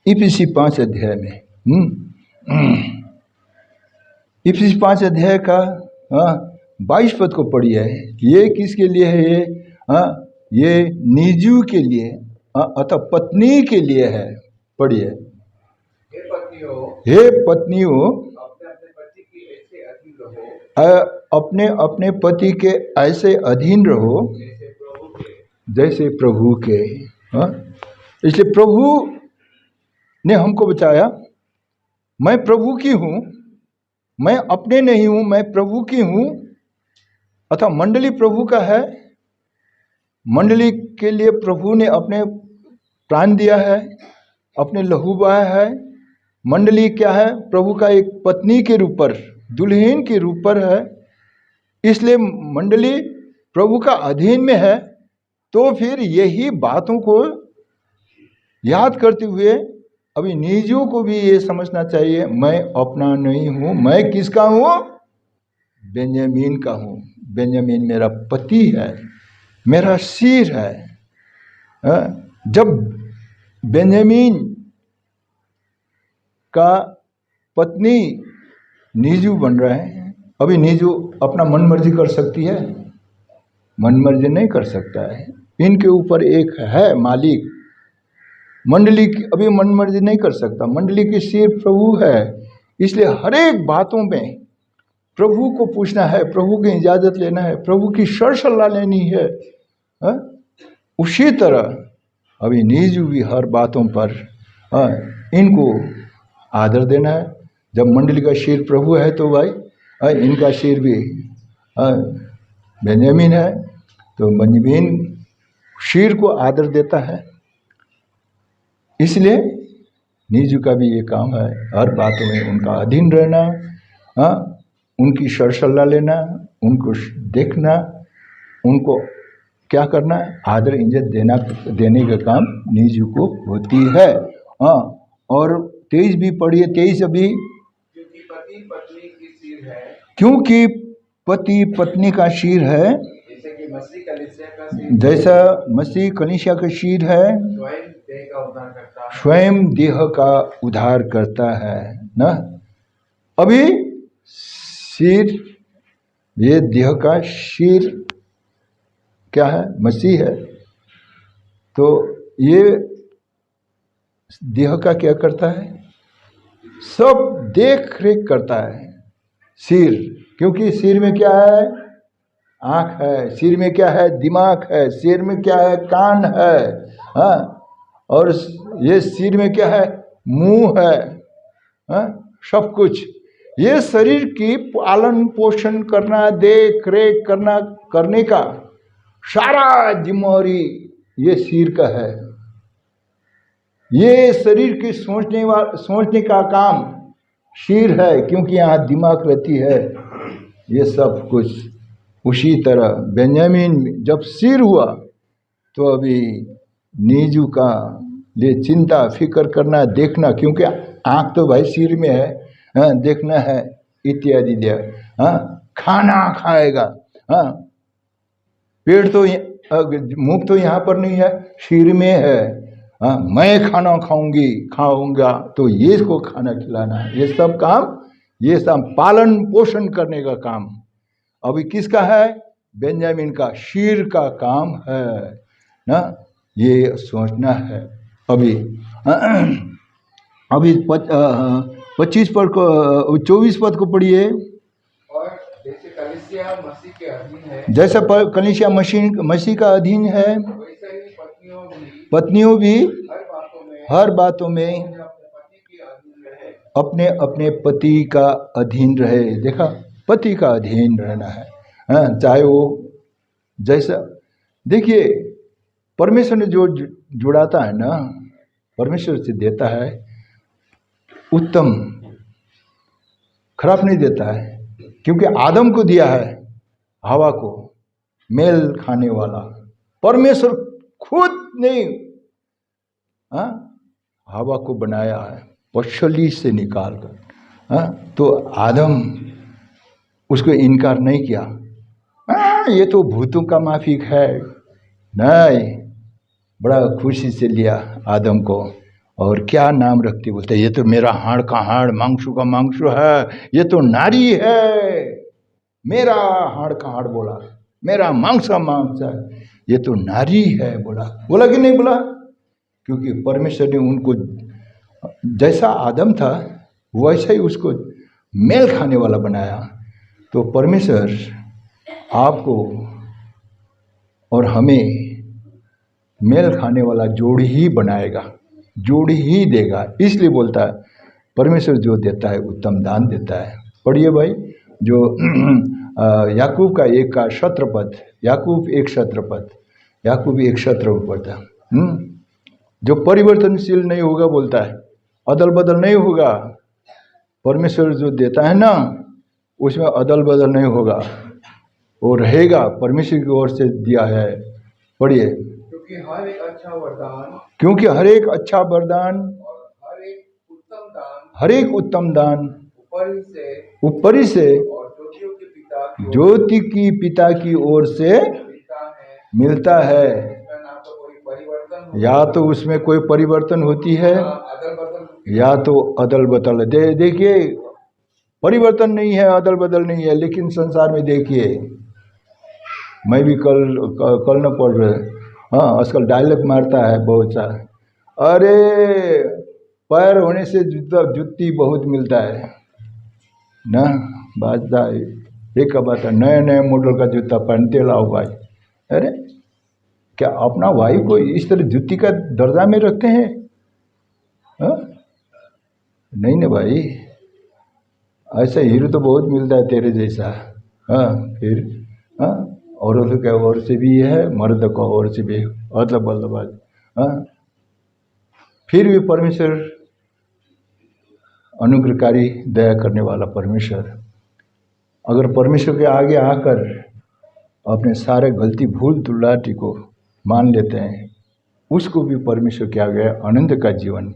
ईपीसी 5 अध्याय में, ईपीसी 5 अध्याय का 22 पद को पढ़िए। ये किसके लिए है? ये ये नीजू के लिए अतः पत्नी के लिए है। पढ़िए। हे पत्नियों अपने अपने पति के ऐसे अधीन रहो जैसे प्रभु के। इसलिए प्रभु ने हमको बताया, मैं प्रभु की हूँ, मैं अपने नहीं हूँ, मैं प्रभु की हूँ। अतः मंडली प्रभु का है। मंडली के लिए प्रभु ने अपने प्राण दिया है, अपने लहू बहाया है। मंडली क्या है? प्रभु का एक पत्नी के रूप पर, दुल्हन के रूप पर है। इसलिए मंडली प्रभु का अधीन में है। तो फिर यही बातों को याद करते हुए अभी निजों को भी ये समझना चाहिए, मैं अपना नहीं हूँ, मैं किसका हूँ? बेंजामिन का हूँ। बेंजामिन मेरा पति है, मेरा सिर है। जब बेंजामिन का पत्नी नीजू बन रहे हैं, अभी नीजू अपना मन मर्जी कर सकती है? मन मर्जी नहीं कर सकता है। इनके ऊपर एक है मालिक। मंडली की अभी मन मर्जी नहीं कर सकता। मंडली के सिर प्रभु है। इसलिए हर एक बातों में प्रभु को पूछना है, प्रभु की इजाज़त लेना है, प्रभु की सर सलाह लेनी है। उसी तरह अभी नीजू भी हर बातों पर इनको आदर देना है। जब मंडली का सिर प्रभु है तो भाई इनका सिर भी बेंजामिन है, तो बेंजामिन सिर को आदर देता है। इसलिए नीजू का भी ये काम है, हर बातों में उनका अधीन रहना, उनकी सर सलाह लेना, उनको देखना, उनको क्या करना, आदर इज्जत देने का काम नीजू को होती है। और 23 भी पढ़िए। 23 अभी, क्योंकि पति पत्नी का सिर है, जैसा मसीह कलीसिया का सिर है, स्वयं देह का उद्धार करता है ना। अभी सिर, ये देह का सिर क्या है? मसीह है। तो ये देह का क्या करता है? सब देख रेख करता है सिर। क्योंकि सिर में क्या है? आँख है। सिर में क्या है? दिमाग है। सिर में क्या है? कान है। और ये सिर में क्या है? मुंह है। सब कुछ ये शरीर की पालन पोषण करना, देख रेख करने का सारा जिम्मेवारी ये सिर का है। ये शरीर की सोचने का काम सिर है, क्योंकि यहाँ दिमाग रहती है। ये सब कुछ उसी तरह बेंजामिन जब सिर हुआ तो अभी नीजू का लिए चिंता फिक्र करना, देखना, क्योंकि आँख तो भाई सिर में है, देखना है इत्यादि। खाना खाएगा, पेट तो मुख तो यहाँ पर नहीं है, सिर में है। मैं खाना खाऊंगा तो ये इसको खाना खिलाना है। ये सब काम, ये सब पालन पोषण करने का काम अभी किसका है? बेंजामिन का सिर का काम है ना। ये सोचना है। अभी 25 पद को, 24 पद को पढ़िए। और जैसे कलीसिया मसीह के अधीन है, जैसा कलीसिया मसीह का अधीन है, वैसे ही पत्नियों भी हर बातों में अपने अपने पति का अधीन रहे। देखा, पति का अधीन रहना है। चाहे वो जैसा, देखिए परमेश्वर ने जो जुड़ाता है ना, परमेश्वर से देता है उत्तम, खराब नहीं देता है। क्योंकि आदम को दिया है, हवा को मेल खाने वाला, परमेश्वर खुद ने हवा को बनाया है पशली से निकाल कर। तो आदम उसको इनकार नहीं किया, ये तो भूतों का माफिक है, नहीं, बड़ा खुशी से लिया आदम को। और क्या नाम रखते, बोलते ये तो मेरा हाड़ का हाड़, मांसू का मांसू है, ये तो नारी है। मेरा हाड़ का हाड़ बोला, मेरा मांस का मांस है, ये तो नारी है बोला। बोला कि नहीं बोला? क्योंकि परमेश्वर ने उनको जैसा आदम था वैसा ही उसको मेल खाने वाला बनाया। तो परमेश्वर आपको और हमें मेल खाने वाला जोड़ी ही बनाएगा, जोड़ी ही देगा। इसलिए बोलता है परमेश्वर जो देता है उत्तम दान देता है। पढ़िए भाई, जो याकूब का एक का शत्रपद, याकूब एक शत्रपद, याकूब एक शत्रपद था, जो परिवर्तनशील नहीं होगा, बोलता है अदल बदल नहीं होगा। परमेश्वर जो देता है ना उसमें अदल बदल नहीं होगा, वो रहेगा, परमेश्वर की ओर से दिया है। पढ़िए, क्योंकि हर एक अच्छा वरदान, क्योंकि हर एक अच्छा वरदान और हर एक उत्तम दान, हर एक उत्तम दान ऊपरी से और ज्योति की पिता की ओर ज्योति की पिता की ओर से मिलता है। इसका ना तो कोई परिवर्तन हो, या तो उसमें कोई परिवर्तन होती है, अदल बदल, या तो अदल बदल। देखिए परिवर्तन नहीं है, अदल बदल नहीं है। लेकिन संसार में देखिए, मैं भी कल न पढ़ रहे, आजकल डायलॉग मारता है बहुत सा, अरे पैर होने से जुत्ती बहुत मिलता है ना, बाजदा एक बात है, नए नए मॉडल का जूता पहनते लाओ भाई। अरे क्या अपना भाई को इस तरह जुत्ती का दर्जा में रखते हैं? नहीं ना भाई, ऐसा हीरो तो बहुत मिलता है तेरे जैसा। फिर औरत का और से भी है, मर्द का और से भी, अदल बदल। फिर भी परमेश्वर अनुग्रहकारी, दया करने वाला परमेश्वर, अगर परमेश्वर के आगे आकर अपने सारे गलती भूल तुलाटी को मान लेते हैं, उसको भी परमेश्वर के आगे आनंद का जीवन,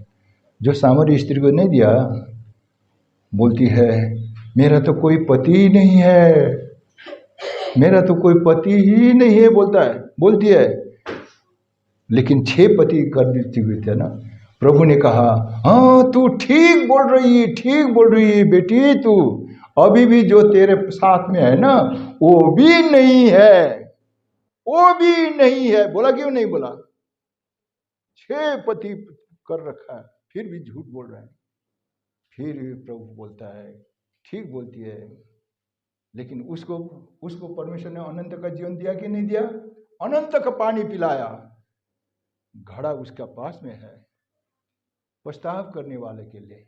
जो सामरी स्त्री को नहीं दिया, बोलती है मेरा तो कोई पति ही नहीं है, मेरा तो कोई पति ही नहीं है, बोलती है। लेकिन 6 पति कर देती हुई थे ना, प्रभु ने कहा हाँ तू ठीक बोल रही है बेटी, तू अभी भी जो तेरे साथ में है ना वो भी नहीं है, वो भी नहीं है। बोला क्यों नहीं बोला? 6 पति कर रखा है, फिर भी झूठ बोल रहा है। फिर भी प्रभु बोलता है ठीक बोलती है। लेकिन उसको परमेश्वर ने अनंत का जीवन दिया कि नहीं दिया? अनंत का पानी पिलाया, घड़ा उसका पास में है पछताव करने वाले के लिए।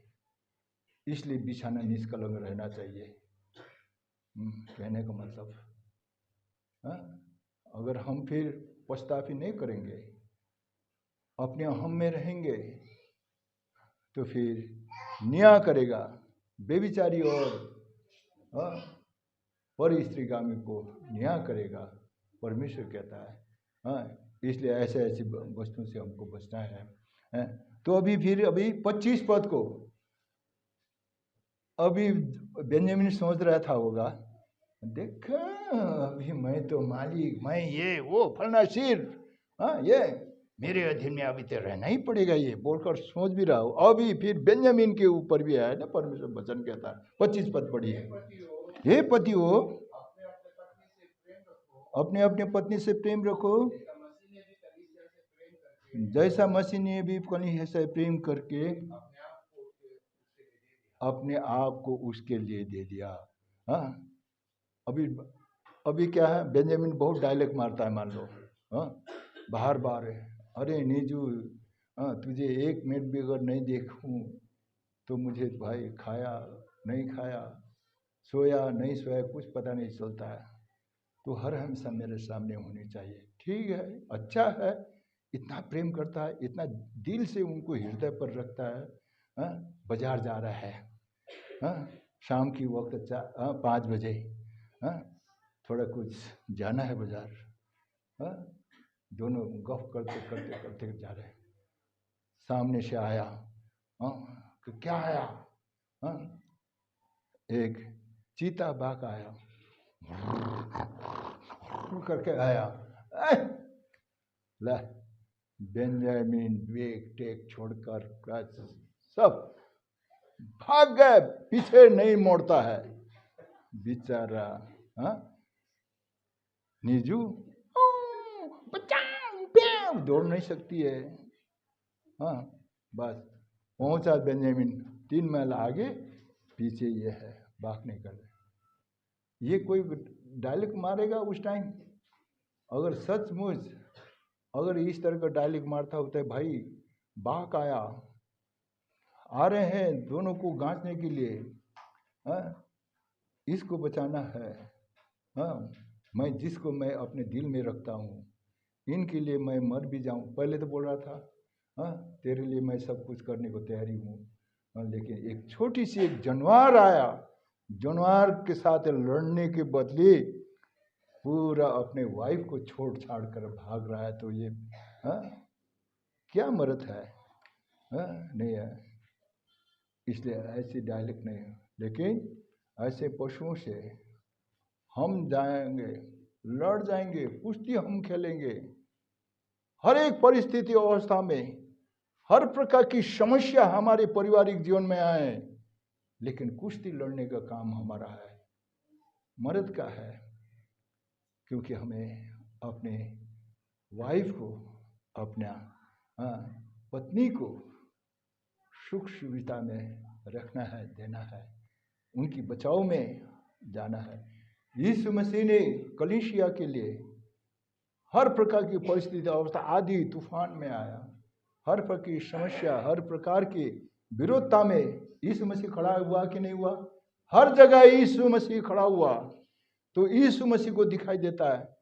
इसलिए बिछाना निष्कलंक रहना चाहिए। कहने का मतलब, अगर हम फिर पछतावी नहीं करेंगे, अपने हम में रहेंगे, तो फिर न्याय करेगा बेविचारी और पर स्त्रीगामी को न्याय करेगा, परमेश्वर कहता है। इसलिए ऐसे ऐसी वस्तुओं से हमको बचना है। तो अभी 25 पद को अभी बेंजामिन सोच रहा था होगा, देख अभी मैं तो मालिक, मैं ये वो फलना सिर, ये मेरे अधीन में अभी तो रहना ही पड़ेगा, ये बोलकर सोच भी रहा हो। अभी फिर बेंजामिन के ऊपर भी आया ना परमेश्वर वचन कहता है। 25 पद पढ़ी है, हे पति हो अपने अपने पत्नी से प्रेम रखो, जैसा मसीह ने भी कलीसिया से प्रेम करके अपने आप को उसके लिए दे दिया। अभी क्या है, बेंजामिन बहुत डायलॉग मारता है, मान लो बार बार, अरे नीजू तुझे 1 मिनट भी अगर नहीं देखूं तो मुझे भाई खाया नहीं खाया, सोया नहीं सोया, कुछ पता नहीं चलता है। तो हर हमेशा मेरे सामने होनी चाहिए। ठीक है, अच्छा है, इतना प्रेम करता है, इतना दिल से उनको हृदय पर रखता है। बाजार जा रहा है, शाम की वक्त 5 बजे, थोड़ा कुछ जाना है बाजार, दोनों गप करते करते करते जा रहे हैं। सामने से आया, क्या आया? एक चीता बाघ आया, करके आया। ला बेंजामिन वेग टेक छोड़कर सब भाग गए, पीछे नहीं मोड़ता है बेचारा। नीजू दौड़ नहीं सकती है। बस पहुंचा बेंजामिन 3 मील आगे, पीछे ये है, बाघ नहीं कर रहे। ये कोई डायलॉग मारेगा उस टाइम? अगर सचमुच अगर इस तरह का डायलॉग मारता होता है, भाई बाघ आया, आ रहे हैं दोनों को गांचने के लिए, इसको बचाना है, मैं जिसको मैं अपने दिल में रखता हूँ, इनके लिए मैं मर भी जाऊँ। पहले तो बोल रहा था, तेरे लिए मैं सब कुछ करने को तैयारी हूँ, लेकिन एक छोटी सी एक जानवर आया, जानवर के साथ लड़ने के बदले पूरा अपने वाइफ को छोड़ छाड़ कर भाग रहा है। तो ये क्या मर्द है? नहीं है। इसलिए ऐसी डायलॉग नहीं है, लेकिन ऐसे पशुओं से हम जाएंगे, लड़ जाएंगे, कुश्ती हम खेलेंगे। हर एक परिस्थिति अवस्था में, हर प्रकार की समस्या हमारे पारिवारिक जीवन में आए, लेकिन कुश्ती लड़ने का काम हमारा है, मर्द का है। क्योंकि हमें अपने वाइफ को, अपना पत्नी को सुख सुविधा में रखना है, देना है, उनकी बचाव में जाना है। यीशु मसीह ने कलीसिया के लिए हर प्रकार की परिस्थिति अवस्था, आदि तूफान में आया, हर प्रकार की समस्या, हर प्रकार की विरोधता में यीशु मसीह खड़ा हुआ कि नहीं हुआ? हर जगह यीशु मसीह खड़ा हुआ। तो यीशु मसीह को दिखाई देता है,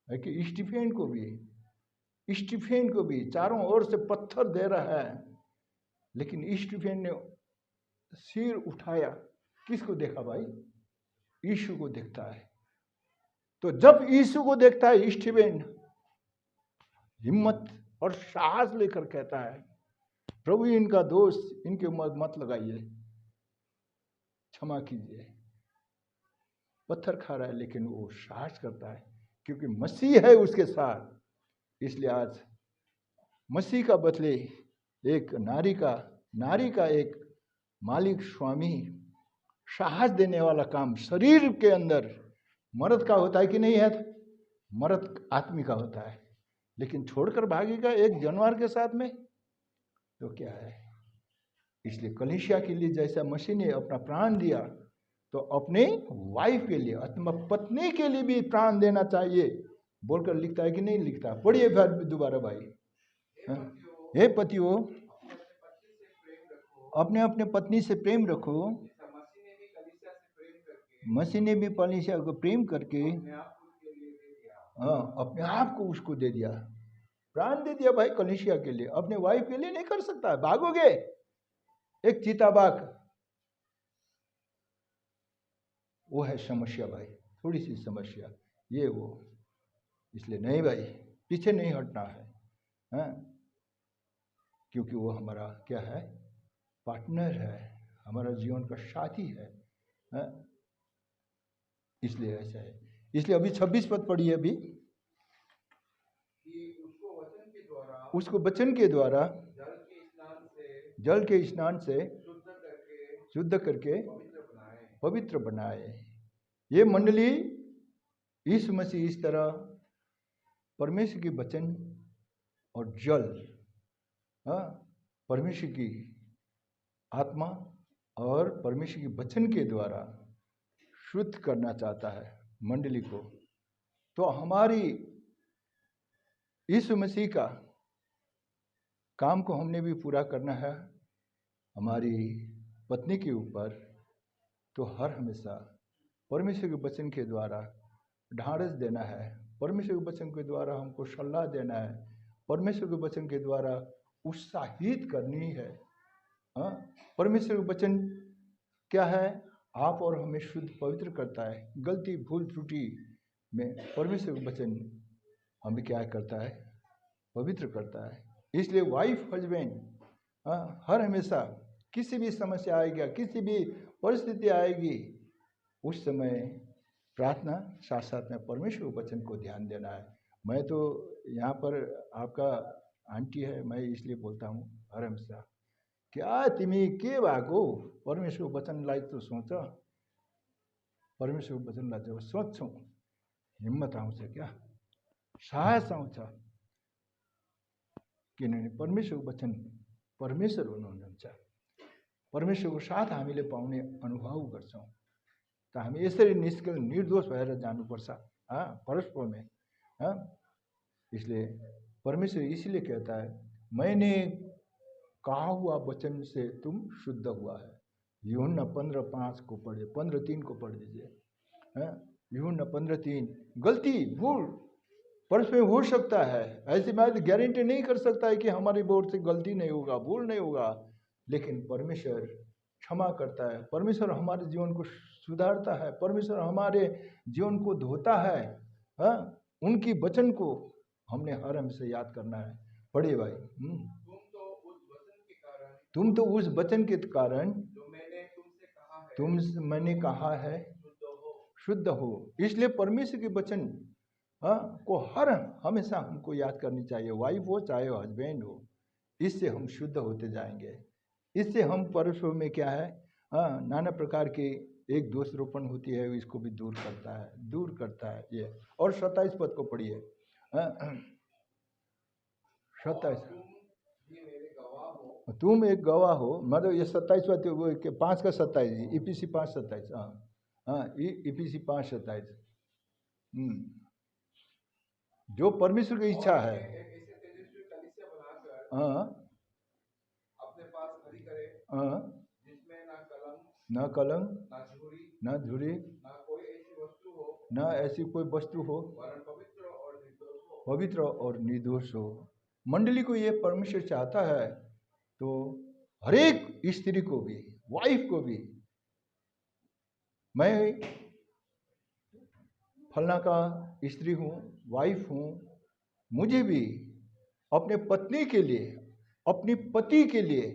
कि स्टीफेन को भी चारों ओर से पत्थर दे रहा है, लेकिन स्टीफेन ने सिर उठाया। किसको देखा भाई? यीशु को देखता है। तो जब यीशु को देखता है, स्टीफेन हिम्मत और साहस लेकर कहता है, प्रभु इनका दोष इनके मत लगाइए, क्षमा कीजिए। पत्थर खा रहा है, लेकिन वो साहस करता है क्योंकि मसीह है उसके साथ। इसलिए आज मसीह का बदले एक नारी का एक मालिक, स्वामी, साहस देने वाला काम शरीर के अंदर मर्द का होता है कि नहीं है? मर्द आदमी का होता है, लेकिन छोड़कर भागेगा एक जानवर के साथ में, तो क्या है? इसलिए कलीसिया के लिए जैसा मसीह ने अपना प्राण दिया, तो अपने वाइफ के लिए, अपना पत्नी के लिए भी प्राण देना चाहिए बोलकर लिखता है कि नहीं लिखता? पढ़िए फिर दोबारा भाई। हे पतियों, अपने अपने पत्नी से प्रेम रखो। मसीह ने भी कलीसिया को प्रेम करके अपने आप को उसको दे दिया, प्राण दे दिया भाई कलीसिया के लिए। अपने वाइफ के लिए नहीं कर सकता, भागोगे एक चीता बाघ, वो है समस्या भाई, थोड़ी सी समस्या ये वो। इसलिए नहीं भाई, पीछे नहीं हटना है, क्योंकि वो हमारा क्या है? पार्टनर है, हमारा जीवन का साथी है। इसलिए ऐसा है। इसलिए अभी 26 पद पढ़िए अभी। उसको वचन के द्वारा जल के स्नान से शुद्ध करके पवित्र बनाए। ये मंडली यीशु मसीह इस तरह परमेश्वर के वचन और जल, परमेश्वर की आत्मा और परमेश्वर के वचन के द्वारा शुद्ध करना चाहता है मंडली को। तो हमारी यीशु मसीह का काम को हमने भी पूरा करना है हमारी पत्नी के ऊपर। तो हर हमेशा परमेश्वर के वचन के द्वारा ढाढ़स देना है, परमेश्वर के वचन के द्वारा हमको सलाह देना है, परमेश्वर के वचन के द्वारा उत्साहित करनी है। हाँ, परमेश्वर का वचन क्या है? आप और हमें शुद्ध पवित्र करता है। गलती भूल त्रुटि में परमेश्वर का वचन हमें क्या करता है? पवित्र करता है। इसलिए वाइफ हस्बैंड हर हमेशा किसी भी समस्या आएगी, किसी भी परिस्थिति आएगी, उस समय प्रार्थना साथ साथ में परमेश्वर के वचन को ध्यान देना है। मैं तो यहाँ पर आपका आंटी है, मैं इसलिए बोलता हूँ हर हमेशा, क्या तिमी के भएको परमेश्वर वचनलाई त सोच, परमेश्वर वचनलाई जब सोच्छौँ हिम्मत आउँछ, क्या साहस आउँछ, किनभने परमेश्वर वचन परमेश्वर हुनुहुन्छ। परमेश्वरको साथ हामीले पाउने अनुभव गर्छौँ। त हामी यसरी निष्कल निर्दोष भएर जानुपर्छ परस्पर में। इसलिए परमेश्वर इसीलिए कहता है, मैंने कहा हुआ वचन से तुम शुद्ध हुआ है। यूहन्ना 15:5 को पढ़िए, 15:3 को पढ़ दीजिए। यूहन्ना 15:3। गलती भूल परस्पर में हो सकता है, ऐसी बात गारंटी नहीं कर सकता है कि हमारी ओर से गलती नहीं होगा, भूल नहीं होगा, लेकिन परमेश्वर क्षमा करता है, परमेश्वर हमारे जीवन को सुधारता है, परमेश्वर हमारे जीवन को धोता है। उनकी वचन को हमने हर हमसे याद करना है। पढ़िए भाई। तुम तो उस वचन के कारण जो मैंने तुमसे कहा है, मैंने कहा है शुद्ध हो। इसलिए परमेश्वर के वचन को हर हमेशा हमको याद करनी चाहिए, वाइफ हो चाहे हस्बैंड हो। इससे हम शुद्ध होते जाएंगे। इससे हम परमेश्वर में क्या है, नाना प्रकार के एक दोष रोपण होती है, इसको भी दूर करता है ये। और 27 पद को पढ़िए। 27। तुम एक गवाह हो, मतलब ये 27 पद 5 का 27, EPC 5:27। EPC 5:27। जो परमेश्वर की इच्छा है, अपने पास खड़ी करे, जिसमें ना कलंक, ना झुरी, ना ऐसी कोई वस्तु हो, पवित्र और निर्दोष हो। मंडली को ये परमेश्वर चाहता है, तो हर एक स्त्री को भी, वाइफ को भी, मैं फलना का स्त्री हूँ, वाइफ हूँ, मुझे भी अपने पत्नी के लिए, अपनी पति के लिए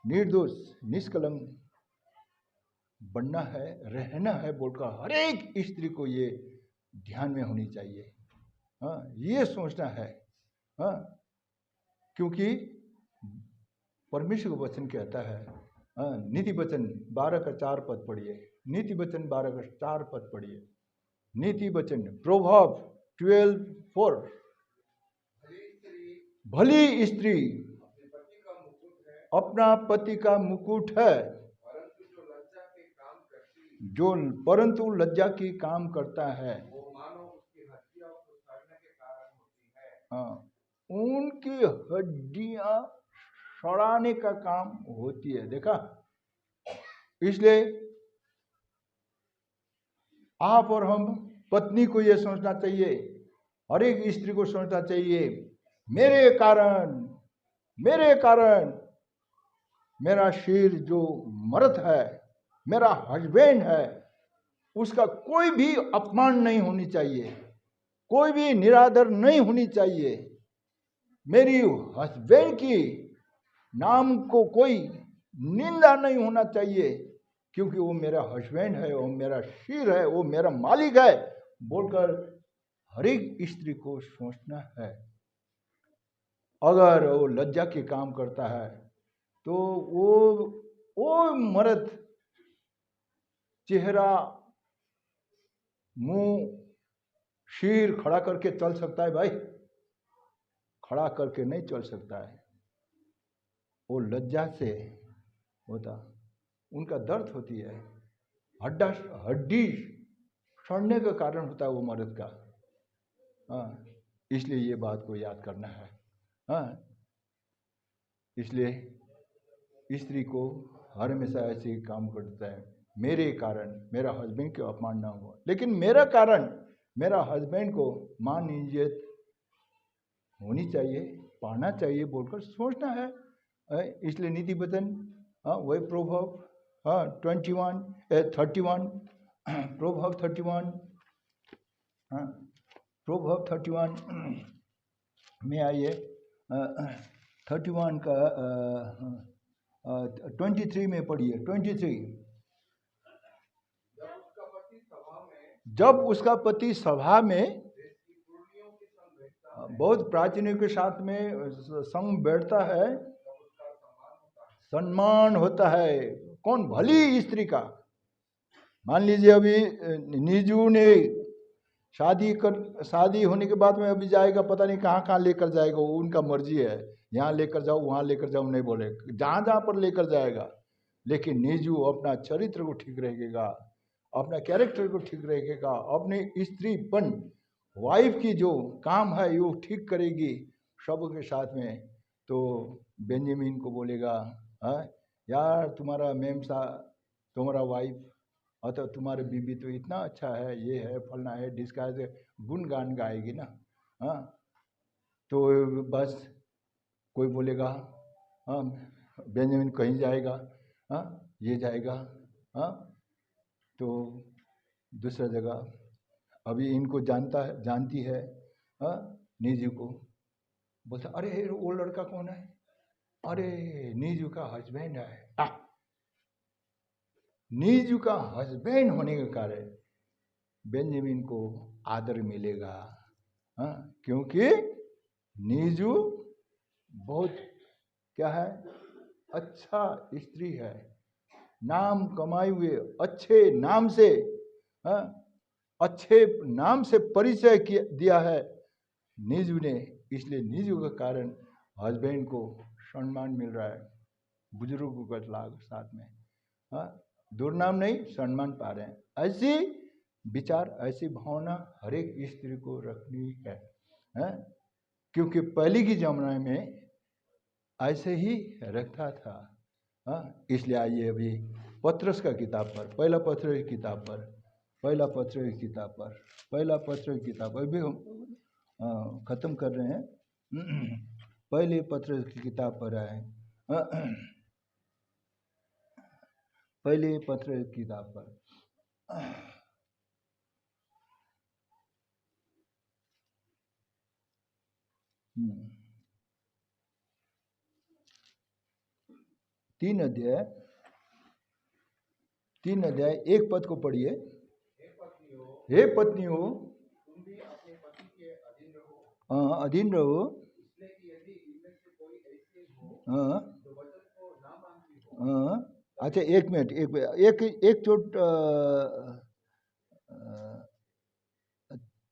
निर्दोष निष्कलंक बनना है, रहना है बोलकर हर एक स्त्री को ये ध्यान में होनी चाहिए। ये सोचना है। क्योंकि परमेश्वर का वचन कहता है, नीति वचन 12:4 पद पढ़िए। नीति वचन 12:4 पद पढ़िए। नीति वचन प्रोवर्ब 12:4। भली स्त्री अपना पति का मुकुट है, जो परंतु लज्जा की काम करता है, उनकी हड्डियां सड़ाने का काम होती है। देखा? इसलिए आप और हम पत्नी को यह सोचना चाहिए, हर एक स्त्री को सोचना चाहिए, मेरे कारण मेरा सिर जो मर्द है, मेरा हस्बैंड है, उसका कोई भी अपमान नहीं होनी चाहिए, कोई भी निरादर नहीं होनी चाहिए। मेरी हस्बैंड की नाम को कोई निंदा नहीं होना चाहिए, क्योंकि वो मेरा हस्बैंड है, वो मेरा सिर है, वो मेरा मालिक है बोलकर हर एक स्त्री को सोचना है। अगर वो लज्जा के काम करता है तो वो मर्द चेहरा, मुंह, सिर खड़ा करके चल सकता है? भाई खड़ा करके नहीं चल सकता है। वो लज्जा से होता, उनका दर्द होती है, हड्डी सड़ने का कारण होता है वो मर्द का। इसलिए ये बात को याद करना है। इसलिए स्त्री को हर हमेशा ऐसे ही काम करता है, मेरे कारण मेरा हस्बैंड के अपमान ना हो, लेकिन मेरा कारण मेरा हस्बैंड को मान इज्जत होनी चाहिए, पाना चाहिए बोलकर सोचना है। इसलिए नीति वचन वही प्रोवर्ब 31 प्रोवर्ब 31 प्रोवर्ब 31 में आइए 31 का 23 में पढ़िए। 23 जब उसका पति सभा में बहुत प्राचीनों के साथ में संग बैठता है, सम्मान होता है। कौन? भली स्त्री का। मान लीजिए अभी नीजू ने शादी होने के बाद में अभी जाएगा, पता नहीं कहाँ कहाँ लेकर जाएगा, वो उनका मर्जी है। यहाँ लेकर जाओ, वहाँ लेकर जाओ नहीं बोले, जहाँ जहाँ पर लेकर जाएगा। लेकिन नीजू अपना चरित्र को ठीक रखेगा, अपना कैरेक्टर को ठीक रखेगा, अपने स्त्रीपन वाइफ की जो काम है वो ठीक करेगी सबके साथ में। तो बेंजामिन को बोलेगा, यार तुम्हारा मेम सा, तुम्हारा वाइफ अतः तुम्हारे बीबी तो इतना अच्छा है, ये है फलना है, डिस्का से गुणगान गाएगी ना। तो बस कोई बोलेगा बेंजामिन कहीं जाएगा, ये जाएगा, तो दूसरा जगह अभी इनको जानती है नीजू को, बोलता अरे वो लड़का कौन है? अरे नीजू का हस्बैंड है। नीजू का हस्बैंड होने के कारण बेंजामिन को आदर मिलेगा, क्योंकि नीजू बहुत क्या है, अच्छा स्त्री है, नाम कमाए हुए अच्छे नाम से, अच्छे नाम से परिचय दिया है नीजू ने। इसलिए नीजू के कारण हस्बैंड को सम्मान मिल रहा है, बुजुर्गों के साथ में दुर्नाम नहीं, सम्मान पा रहे हैं। ऐसी विचार, ऐसी भावना हर एक स्त्री को रखनी है, क्योंकि पहले की जमाने में ऐसे ही रखता था। इसलिए आइए अभी पत्रस का किताब पर, पहला पत्र की किताब पर, पहला पत्र की किताब पर, पहला पत्र की किताब अभी हम खत्म कर रहे हैं। पहले पत्र की किताब पर आए, पहले पत्र की किताब पर तीन अध्याय एक पद को पढ़िए। हे पत्नियों तुम भी अपने पति के अधीन रहो। अधीन रहो, इसलिए कि यदि इनमें से कोई ऐसे हो जो वचन को ना मानती हो। अच्छा एक मिनट, एक चोट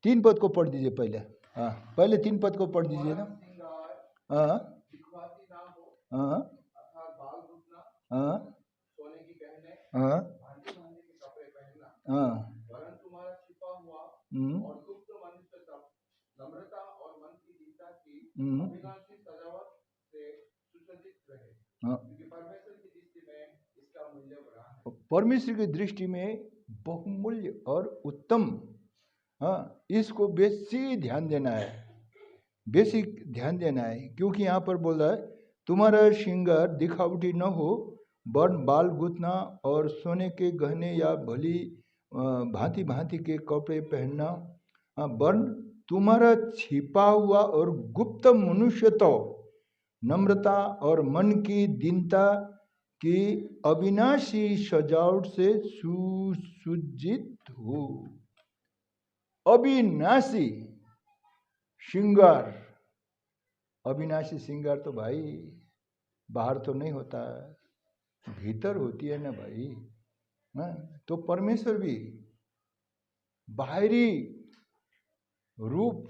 3 पद को पढ़ दीजिए पहले। पहले 3 पद को पढ़ दीजिए ना। दिखवाती ना हो, अर्थात बाल गुथना, सोने की गहने, भांति भांति के कपड़े पहनना, वरन तुम्हारा छिपा हुआ और गुप्त मनुष्य तब नम्रता और मन की दीनता की अविनाशी सजावट से सुसज्जित रहे, क्योंकि परमेश्वर की दृष्टि में इसका मूल्य बड़ा है। परमेश्वर की दृष्टि में बहुमूल्य और उत्तम, इसको बेसी ध्यान देना है, बेसी ध्यान देना है। क्योंकि यहाँ पर बोल रहा है तुम्हारा श्रृंगार दिखावटी न हो, वरन बाल गुथना और सोने के गहने या भली भांति भांति के कपड़े पहनना, वरन तुम्हारा छिपा हुआ और गुप्त मनुष्य तो नम्रता और मन की दीनता की अविनाशी सजावट से सुसज्जित हो। अविनाशी श्रृंगार, अविनाशी श्रृंगार तो भाई बाहर तो नहीं होता, भीतर होती है ना भाई। तो परमेश्वर भी बाहरी रूप,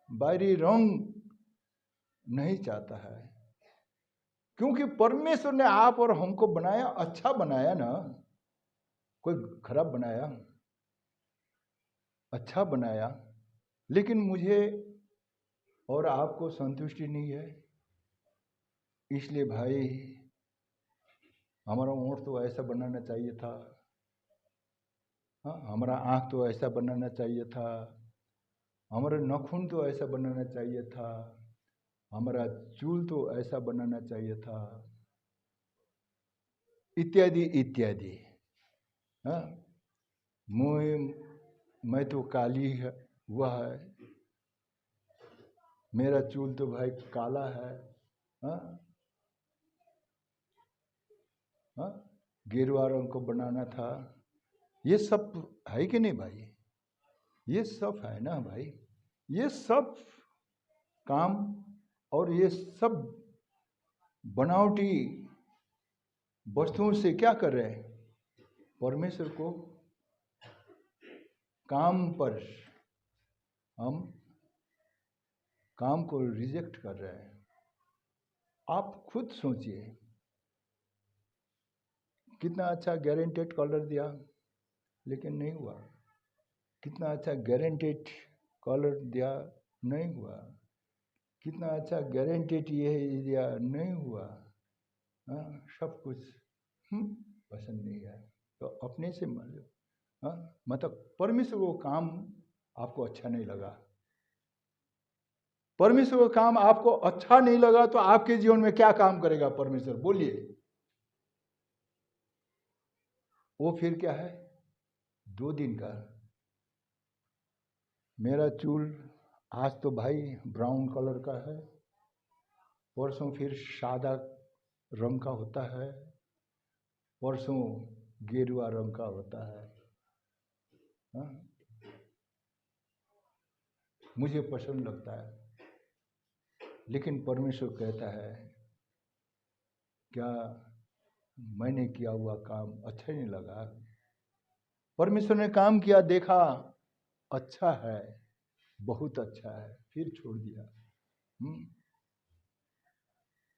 बाहरी रंग नहीं चाहता है, क्योंकि परमेश्वर ने आप और हमको बनाया, अच्छा बनाया ना, कोई खराब बनाया, अच्छा बनाया। लेकिन मुझे और आपको संतुष्टि नहीं है। इसलिए भाई हमारा ओंठ तो ऐसा बनाना चाहिए था, हमारा आँख तो ऐसा बनाना चाहिए था, हमारा नाखून तो ऐसा बनाना चाहिए था, हमारा चूल तो ऐसा बनाना चाहिए था, इत्यादि इत्यादि। हाँ, मैं तो काली हुआ है, मेरा चूल तो भाई काला है। हाँ, हाँ, गेरुआ रंग को बनाना था। ये सब है कि नहीं भाई? ये सब है ना भाई? ये सब काम और ये सब बनावटी वस्तुओं से क्या कर रहे हैं? परमेश्वर को हम काम को रिजेक्ट कर रहे हैं। आप खुद सोचिए, कितना अच्छा गारंटेड कलर दिया लेकिन नहीं हुआ, कितना अच्छा गारंटेड कलर दिया नहीं हुआ, कितना अच्छा गारंटेड ये दिया नहीं हुआ। हाँ, सब कुछ पसंद नहीं है तो अपने से मान लो। हाँ, मतलब परमेश्वर को काम आपको अच्छा नहीं लगा, परमेश्वर का काम आपको अच्छा नहीं लगा तो आपके जीवन में क्या काम करेगा परमेश्वर? बोलिए। वो फिर क्या है? 2 दिन का। मेरा चूल आज तो भाई ब्राउन कलर का है, परसों फिर सादा रंग का होता है, परसों गेरुआ रंग का होता है। हाँ? मुझे पसंद लगता है, लेकिन परमेश्वर कहता है क्या मैंने किया हुआ काम अच्छा नहीं लगा? परमेश्वर ने काम किया, देखा अच्छा है, बहुत अच्छा है, फिर छोड़ दिया।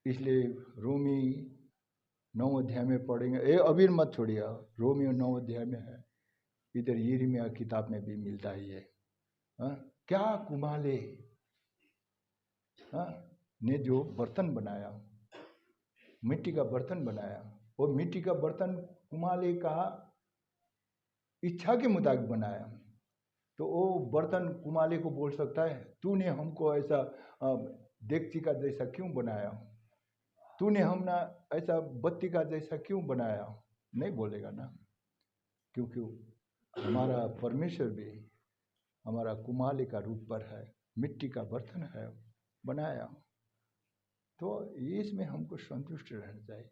इसलिए रोमी 9 अध्याय में पढ़ेंगे। अभी मत छोड़िए, रोमी 9 अध्याय में है, इधर यिर्मयाह किताब में भी मिलता ही है। क्या कुम्हाले ने जो बर्तन बनाया, मिट्टी का बर्तन बनाया, वो मिट्टी का बर्तन कुम्हाले का इच्छा के मुताबिक बनाया, तो वो बर्तन कुम्हाले को बोल सकता है तूने हमको ऐसा देगची का जैसा क्यों बनाया, तूने हमने ऐसा बत्ती का जैसा क्यों बनाया? नहीं बोलेगा ना, क्योंकि हमारा परमेश्वर भी हमारा कुम्हाले का रूप पर है, मिट्टी का बर्तन है बनाया, तो इसमें हमको संतुष्ट रहना चाहिए।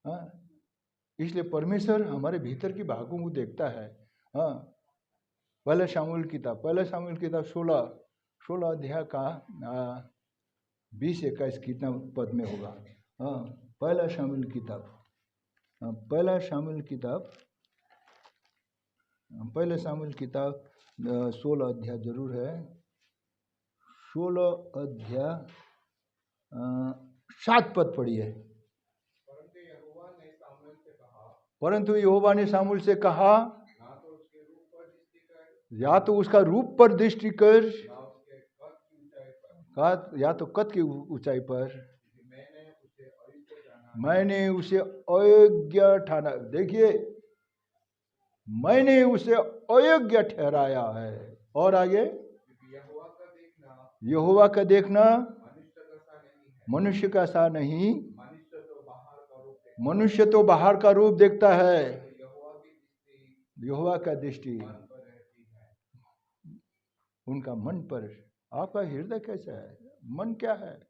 हाँ, इसलिए परमेश्वर हमारे भीतर की भागों को देखता है। हाँ, पहला शामूएल किताब 16 अध्याय का 20-21 कितना पद में होगा? हाँ, पहला शामूएल किताब 16 अध्याय जरूर है, 16 अध्याय 7 पद पढ़िए। परंतु यहोवा ने शामूएल से कहा, या तो उसका रूप पर दृष्टि कर, या तो कद की ऊंचाई पर। मैंने उसे अयोग्य ठाना, देखिए मैंने उसे अयोग्य ठहराया है। और आगे, यहोवा का देखना मनुष्य का सा नहीं, मनुष्य तो बाहर का रूप देखता है, यहोवा का दृष्टि उनका मन पर। आपका हृदय कैसा है, मन क्या है?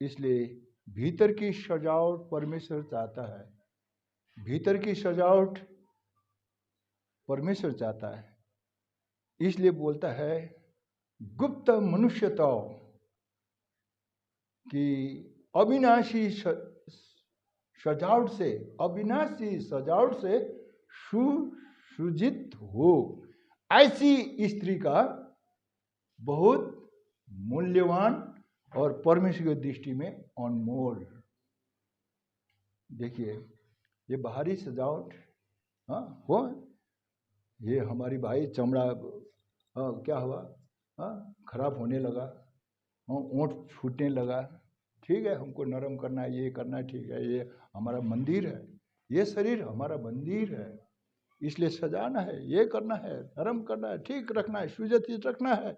इसलिए भीतर की सजावट परमेश्वर चाहता है, भीतर की सजावट परमेश्वर चाहता है। इसलिए बोलता है गुप्त मनुष्यता की अविनाशी सजावट से, अविनाशी सजावट से सुसज्जित हो, ऐसी स्त्री का बहुत मूल्यवान और परमेश्वर की दृष्टि में अनमोल। देखिए ये बाहरी सजावट हो, ये हमारी भाई चमड़ा क्या हुआ, खराब होने लगा, ओंठ फूटने लगा, ठीक है, हमको नरम करना है, ये करना है, ठीक है, ये हमारा मंदिर है, ये शरीर हमारा मंदिर है, इसलिए सजाना है, ये करना है, नरम करना है, ठीक रखना है, सुसज्जित रखना है।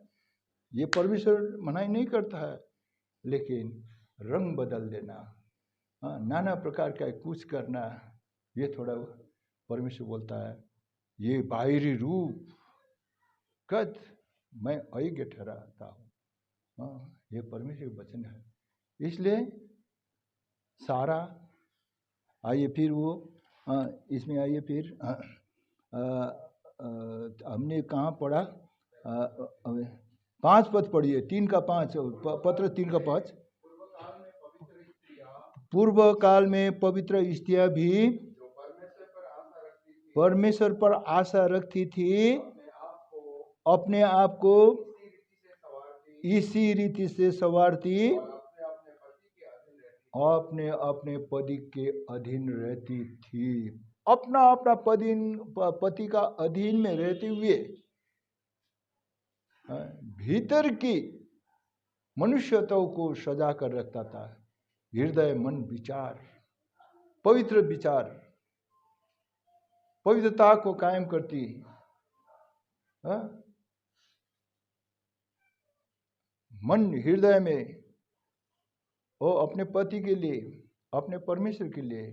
ये परमेश्वर मनाही नहीं करता है, लेकिन रंग बदल देना, नाना प्रकार का कुछ करना, ये थोड़ा परमेश्वर बोलता है। ये बाहरी रूप कद मैं अयोग्य ठहराता हूँ, ये परमेश्वर का वचन है। इसलिए सारा, आइए फिर वो इसमें आइए फिर हमने कहाँ पढ़ा, 5 पद पढ़िए, 3 का 5, पत्र 3 का 5। पूर्व काल में पवित्र स्त्रियां भी परमेश्वर पर आशा रखती थी, अपने आप को इसी रीति से संवारती, अपने अपने पति के अधीन रहती थी। अपना अपना पति का अधीन में रहते हुए भीतर की मनुष्यता को सजा कर रखता था। हृदय, मन, विचार, पवित्र विचार, पवित्रता को कायम करती, मन हृदय में वो अपने पति के लिए, अपने परमेश्वर के लिए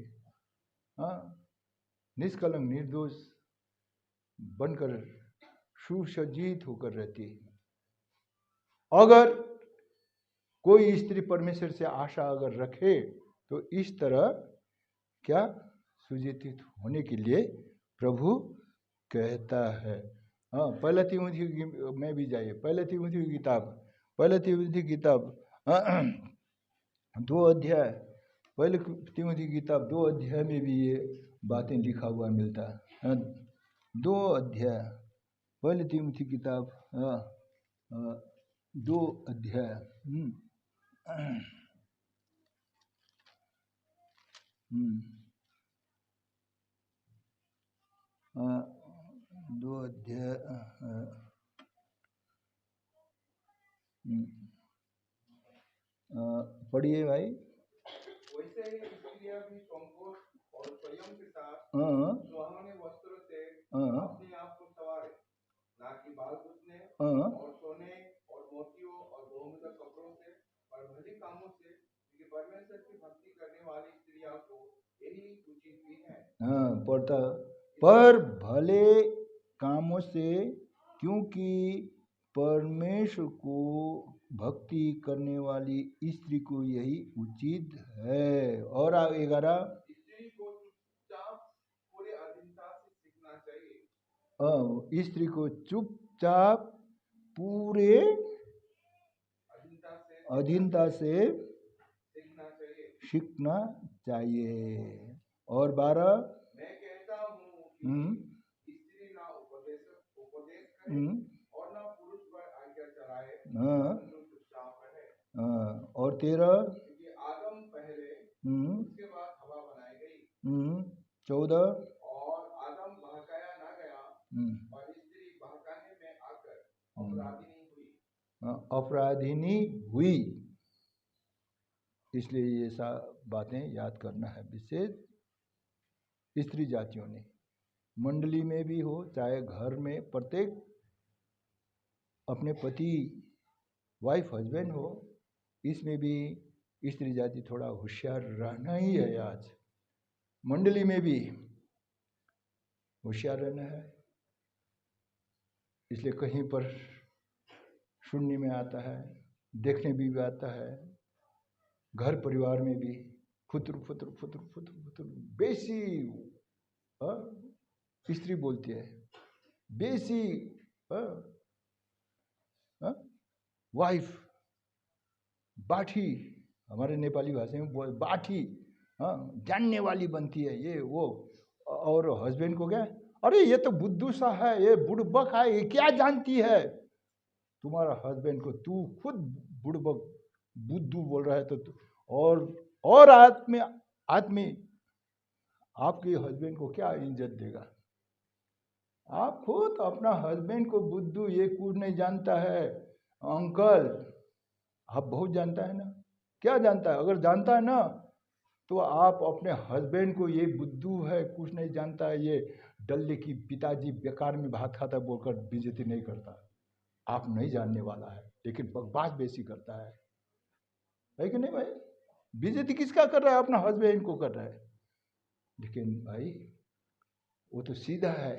निष्कलंक निर्दोष बनकर सुसज्जित होकर रहती। अगर कोई स्त्री परमेश्वर से आशा अगर रखे तो इस तरह क्या सुजित होने के लिए प्रभु कहता है। पहला तीमुथी में भी जाइए, पहला तीमुथी की किताब, पहला तीमुथी की किताब 2 अध्याय, पहले तीमुथी की किताब 2 अध्याय में भी ये बातें लिखा हुआ मिलता है। 2 अध्याय, पहले तीमुथी की किताब 2 अध्याय, 2 अध्याय, पढ़िए भाई। वैसे ही स्त्रियां भी संकोच और संयम के साथ सुहावने वस्त्रों से अपने आप को संवारे, ना कि बाल गुथने और सोने और मोतियों और बहुमूल्य कपड़ों से और भली कामों से, क्योंकि परमेश्वर की भक्ति करने वाली स्त्रियों को यही उचित भी है। पढ़ता, पर भले कामों से, क्योंकि परमेश्वर को भक्ति करने वाली स्त्री को यही उचित है। और 11, स्त्री को चुपचाप पूरे अधीनता से सीखना चाहिए। स्त्री को चुपचाप पूरे अधीनता से सीखना चाहिए। और 12, मैं कहता हूँ कि स्त्री ना उपदेश करे और ना पुरुष पर आज्ञा चलाए, परंतु चुपचाप रहे। और 13, क्योंकि आदम पहले, उसके बाद हवा बनाई गई। 14, और आदम बहकाया ना गया और स्त्री बहकाने में आकर अपराधिनी हुई। इसलिए ये सब बातें याद करना है, विशेष स्त्री जातियों ने, मंडली में भी हो चाहे घर में, प्रत्येक अपने पति, वाइफ, हस्बैंड हो, इसमें भी स्त्री जाति थोड़ा होशियार रहना ही है। आज मंडली में भी होशियार रहना है। इसलिए कहीं पर सुनने में आता है, देखने भी आता है, घर परिवार में भी फुतर फुतर फुतर फुतर फुतर बेसी स्त्री बोलती है, बेसी वाइफ, बाठी, हमारे नेपाली भाषा में बाठी, जानने वाली बनती है ये वो। और हस्बैंड को क्या, अरे ये तो बुद्धू सा है, ये बुड़बक है, ये क्या जानती है। तुम्हारा हस्बैंड को तू खुद बुड़बक बुद्धू बोल रहा है तो और आदमी आपके हस्बैंड को क्या इज्जत देगा। आप खुद अपना हस्बैंड को बुद्धू, ये कुछ नहीं जानता है अंकल, आप बहुत जानता है ना, क्या जानता है। अगर जानता है ना तो आप अपने हस्बैंड को ये बुद्धू है, कुछ नहीं जानता है, ये डल्ले की पिताजी बेकार में भात खाता बोलकर बेइज्जती नहीं करता। आप नहीं जानने वाला है, लेकिन बकवास बेसी करता है कि नहीं भाई? बेइज्जती किसका कर रहा है? अपना हस्बैंड को कर रहा है। लेकिन भाई वो तो सीधा है,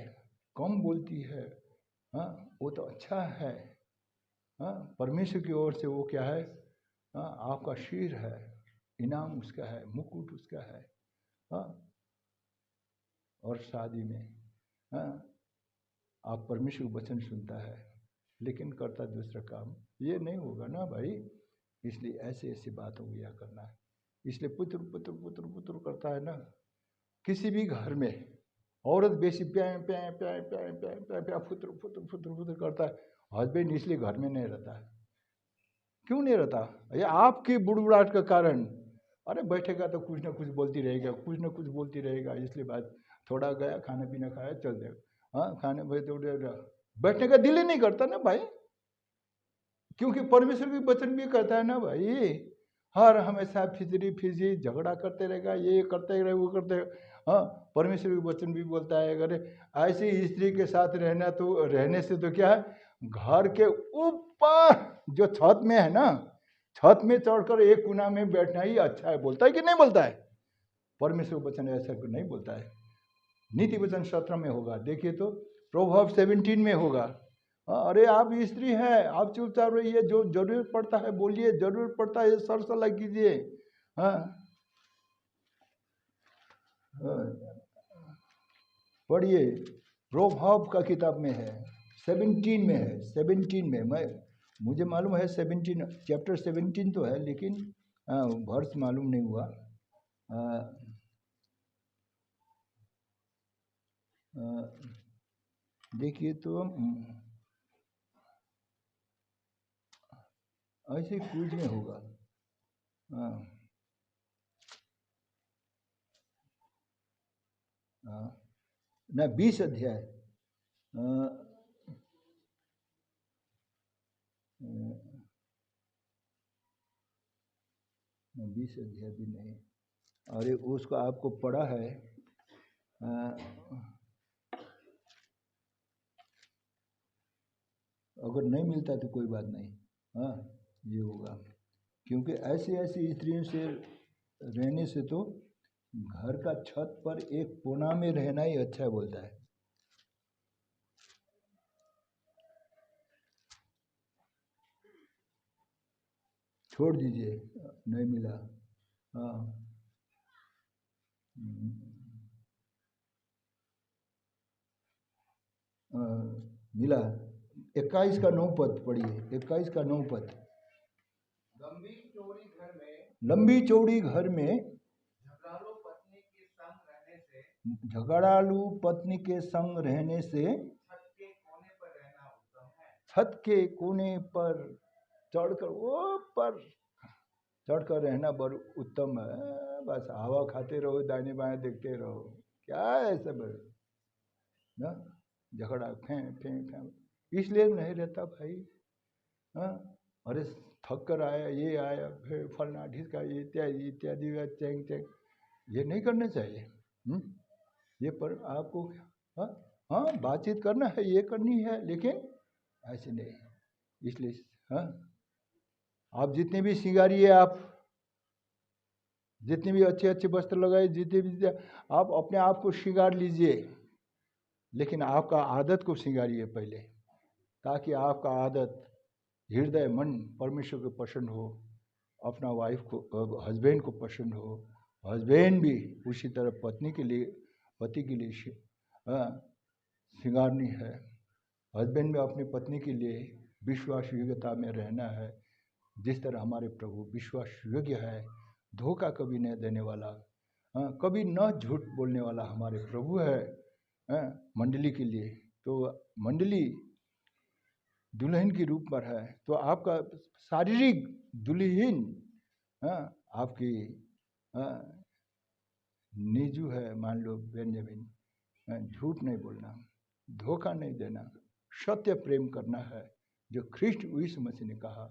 कम बोलती है, हाँ वो तो अच्छा है, हाँ परमेश्वर की ओर से वो क्या है, हाँ आपका शीर है, इनाम उसका है, मुकुट उसका है, हाँ। और शादी में हाँ आप परमेश्वर का वचन सुनता है लेकिन करता दूसरा काम, ये नहीं होगा ना भाई। इसलिए ऐसे ऐसी बातों को यह करना है। इसलिए पुत्र पुत्र पुत्र पुत्र करता है ना, किसी भी घर में औरत बेसी प्या प्या प्या प्या प्या प्या प्या पुत्र पुत्र पुत्र पुत्र करता है, हस्बैंड इसलिए घर में नहीं रहता है। क्यों नहीं रहता? ये आपकी बुड़बुड़ाहट का कारण। अरे बैठेगा तो कुछ ना कुछ बोलती रहेगा, कुछ ना कुछ बोलती रहेगा, इसलिए बात थोड़ा गया खाना पीना खाया चल जाएगा, हाँ खाने बैठने का दिल ही नहीं करता ना भाई। क्योंकि परमेश्वर भी वचन भी कहता है ना भाई, हर हमेशा फिजरी फिजी झगड़ा करते रहेगा, ये करते रहे वो करते रहे। हाँ परमेश्वर भी वचन भी बोलता है अगर ऐसी स्त्री के साथ रहना तो रहने से तो क्या है, घर के ऊपर जो छत में है ना, छत में चढ़कर एक कोना में बैठना ही अच्छा है, बोलता है कि नहीं बोलता है? परमेश्वर वचन ऐसा नहीं बोलता है। नीति वचन 17 में होगा, देखिए तो प्रोवर्ब 17 में होगा। अरे आप स्त्री हैं, आप चुपचाप रहिए, जो जरूरत पड़ता है बोलिए, जरूरत पड़ता है सर सलाह कीजिए। हाँ पढ़िए, प्रोवर्ब का किताब में है, 17 में है, 17 में। मैं मुझे मालूम है 17 चैप्टर 17 तो है, लेकिन वर्ष मालूम नहीं हुआ। देखिए तो ऐसे कुछ में होगा। ना 20 अध्याय, 20 अध्याय भी नहीं। अरे उसको आपको पढ़ा है, अगर नहीं मिलता तो कोई बात नहीं, हाँ ये होगा। क्योंकि ऐसी ऐसी स्त्रियों से रहने से तो घर का छत पर एक कोना में रहना ही अच्छा है, बोलता है। छोड़ दीजिए, नहीं मिला, हाँ मिला। 21 का 9 पद पढ़िए, 21 का 9 पद। लंबी चौड़ी घर में लंबी चौड़ी घर में झगड़ालू पत्नी के संग रहने से, झगड़ालू पत्नी के संग रहने से छत के कोने पर रहना उत्तम है। छत के कोने पर चढ़कर ऊपर चढ़कर रहना बड़ उत्तम है। बस हवा खाते रहो, दाहिने बाएं देखते रहो, क्या है सब ना, झगड़ा फें फें फें, इसलिए नहीं रहता भाई। हाँ अरे थक कर आया, ये आया, फिर फलना ढिसका, इत्यादि इत्यादि चैंग चैंग, ये नहीं करना चाहिए। ये पर आपको हाँ हाँ बातचीत करना है, ये करनी है, लेकिन ऐसे नहीं। इसलिए हाँ आप जितने भी सिंगारिए, आप जितने भी अच्छे अच्छे वस्त्र लगाए, जितने भी आप अपने आप को श्रृंगार लीजिए, लेकिन आपका आदत को श्रृंगारिए पहले, ताकि आपका आदत हृदय मन परमेश्वर को पसंद हो, अपना वाइफ को हस्बैंड को पसंद हो, हस्बैंड भी उसी तरह पत्नी के लिए पति के लिए श्रृंगारनी है। हस्बैंड में अपनी पत्नी के लिए विश्वास योग्यता में रहना है, जिस तरह हमारे प्रभु विश्वास योग्य है, धोखा कभी नहीं देने वाला, कभी न झूठ बोलने वाला हमारे प्रभु है। मंडली के लिए तो मंडली दुल्हन के रूप पर है, तो आपका शारीरिक दुल्हन आपकी नीजू है, मान लो बेंजामिन, झूठ नहीं बोलना, धोखा नहीं देना, सत्य प्रेम करना है, जो ख्रिस्ट यीशु मसीह ने कहा।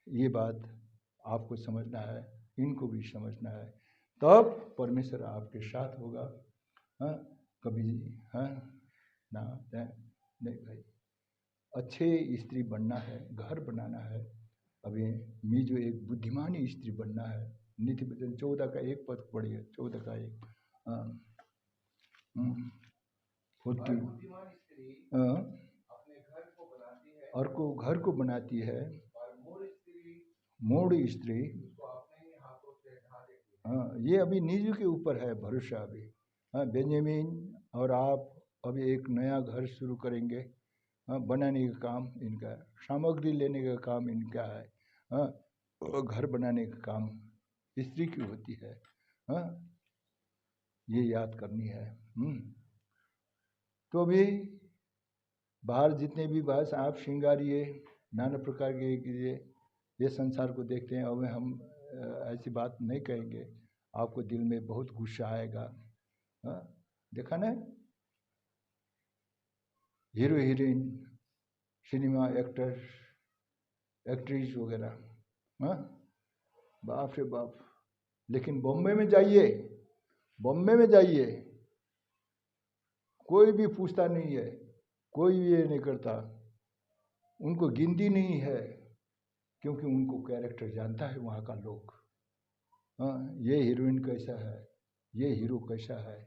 ये बात आपको समझना है, इनको भी समझना है, तब परमेश्वर आपके साथ होगा। कभी ना नहीं भाई। अच्छे स्त्री बनना है, घर बनाना है। अभी मीजो एक बुद्धिमान स्त्री बनना है। नीति वचन 14 का 1 पद पढ़िए, 14 का 1। बुद्धिमान स्त्री हाँ, अपने घर को बनाती है और को घर को बनाती है, और मूढ़ स्त्री उसको अपने ही हाथों से ढा देती है। हाँ, ये अभी नीजू के ऊपर है भरोसा अभी। हाँ, बेंजामिन और आप अभी एक नया घर शुरू करेंगे। हाँ, बनाने का काम इनका है, सामग्री लेने का काम इनका है। हाँ, और घर बनाने का काम स्त्री की होती है। हाँ, ये याद करनी है। तो अभी बाहर जितने भी बस आप श्रृंगारिए, नाना प्रकार के कीजिए, ये संसार को देखते हैं। अब हम ऐसी बात नहीं कहेंगे, आपको दिल में बहुत गुस्सा आएगा। हाँ, देखा ना, hero heroine, cinema actor actress वगैरह, हाँ, बाप रे बाप। लेकिन बॉम्बे में जाइए, बॉम्बे में जाइए, कोई भी पूछता नहीं है, कोई भी ये नहीं करता, उनको गिनती नहीं है, क्योंकि उनको कैरेक्टर जानता है वहाँ का लोग। हाँ, ये हीरोइन कैसा है, ये हीरो कैसा है।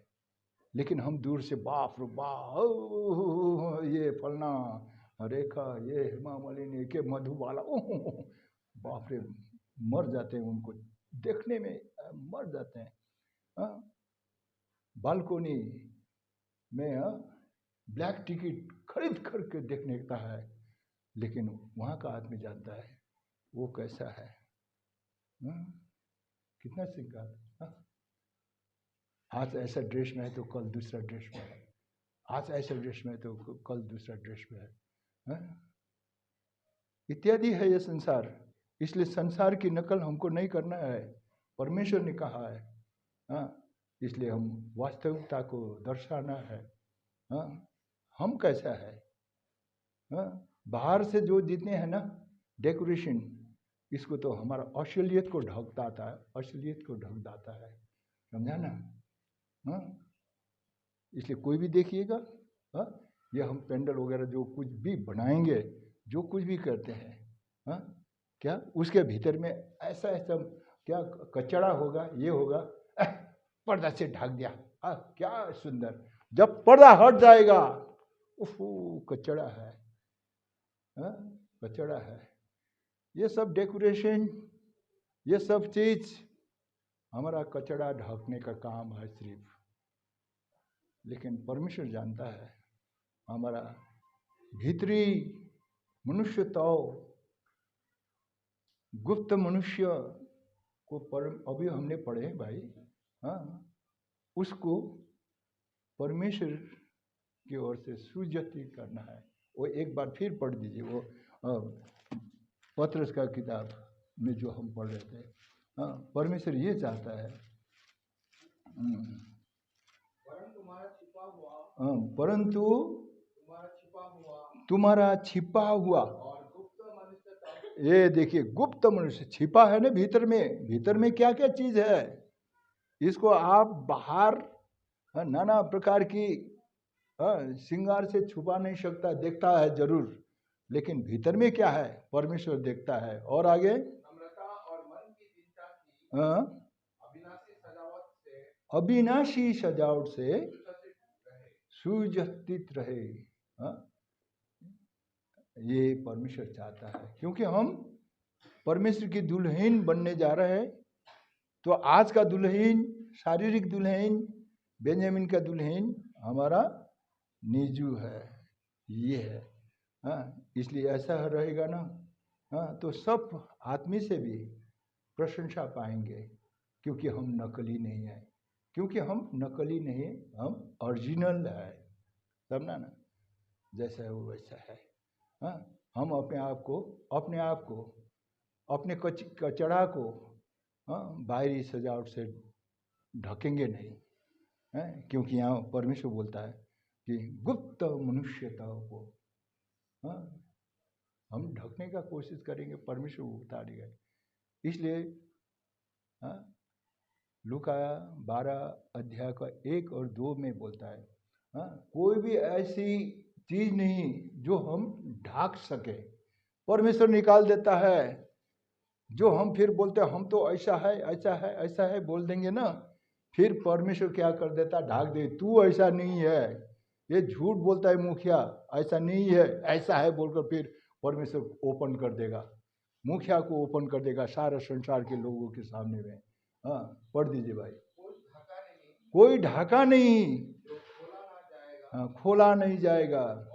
लेकिन हम दूर से बाप रे बाप, ये फलना रेखा, ये हेमा मालिनी के मधुबाला, बाप रे, मर जाते हैं उनको देखने में, मर जाते हैं। हाँ, बालकोनी में ब्लैक टिकट खरीद करके देखने का है, लेकिन वहाँ का आदमी जानता है वो कैसा है। कितना श्रृंगार। आज ऐसा ड्रेस में है तो कल दूसरा ड्रेस में है, आज ऐसा ड्रेस में है तो कल दूसरा ड्रेस में है, इत्यादि है ये संसार। इसलिए संसार की नकल हमको नहीं करना है, परमेश्वर ने कहा है। हाँ, इसलिए हम वास्तविकता को दर्शाना है। हाँ, हम कैसा है। हाँ, बाहर से जो जितने हैं ना डेकोरेशन, इसको तो हमारा असलियत को ढकता था, असलियत को ढक देता है, समझा ना। हाँ, इसलिए कोई भी देखिएगा, हाँ, ये हम पेंडल वगैरह जो कुछ भी बनाएंगे, जो कुछ भी करते हैं, हाँ, क्या उसके भीतर में ऐसा ऐसा क्या कचरा होगा, ये होगा, पर्दा से ढक दिया, क्या सुंदर। जब पर्दा हट जाएगा, उफ, कचरा है, हाँ, कचरा है। ये सब डेकोरेशन, ये सब चीज हमारा कचरा ढकने का काम है सिर्फ। लेकिन परमेश्वर जानता है हमारा भीतरी मनुष्य, तो गुप्त मनुष्य को अभी हमने पढ़े भाई। हाँ, उसको परमेश्वर की ओर से सुजति करना है। वो एक बार फिर पढ़ दीजिए, वो पत्रस का किताब में जो हम पढ़ रहे थे। हाँ, परमेश्वर ये चाहता है, परंतु तुम्हारा छिपा हुआ, ये देखिए गुप्त मनुष्य छिपा है ना भीतर में। भीतर में क्या क्या चीज है, इसको आप बाहर नाना प्रकार की श्रृंगार से छुपा नहीं सकता, देखता है जरूर, लेकिन भीतर में क्या है परमेश्वर देखता है। और आगे नम्रता और मन की चिंता की अविनाशी सजावट से सुजतित रहे। ये परमेश्वर चाहता है, क्योंकि हम परमेश्वर की दुल्हन बनने जा रहे हैं। तो आज का दुल्हन, शारीरिक दुल्हन, बेंजामिन का दुल्हन हमारा नीजू है, ये है। हाँ, इसलिए ऐसा रहेगा ना। हाँ, तो सब आदमी से भी प्रशंसा पाएंगे, क्योंकि हम नकली नहीं है, क्योंकि हम नकली नहीं, हम ओरिजिनल है, समझना ना। जैसा है वो वैसा है। हाँ, हम अपने आप को अपने कचरा को बाहरी सजावट से ढकेंगे नहीं, है, क्योंकि यहाँ परमेश्वर बोलता है कि गुप्त मनुष्यता को हम ढकने का कोशिश करेंगे, परमेश्वर उतारेगा। इसलिए लूका 12 अध्याय का 1 और 2 में बोलता है, कोई भी ऐसी चीज नहीं जो हम ढाक सके। परमेश्वर निकाल देता है, जो हम फिर बोलते हैं हम तो ऐसा है ऐसा है ऐसा है बोल देंगे ना, फिर परमेश्वर क्या कर देता, ढाक दे, तू ऐसा नहीं है, ये झूठ बोलता है मुखिया, ऐसा नहीं है ऐसा है बोलकर फिर परमेश्वर ओपन कर देगा, मुखिया को ओपन कर देगा सारे संसार के लोगों के सामने में। हाँ पढ़ दीजिए भाई। कोई ढाका नहीं, हाँ, खोला नहीं जाएगा,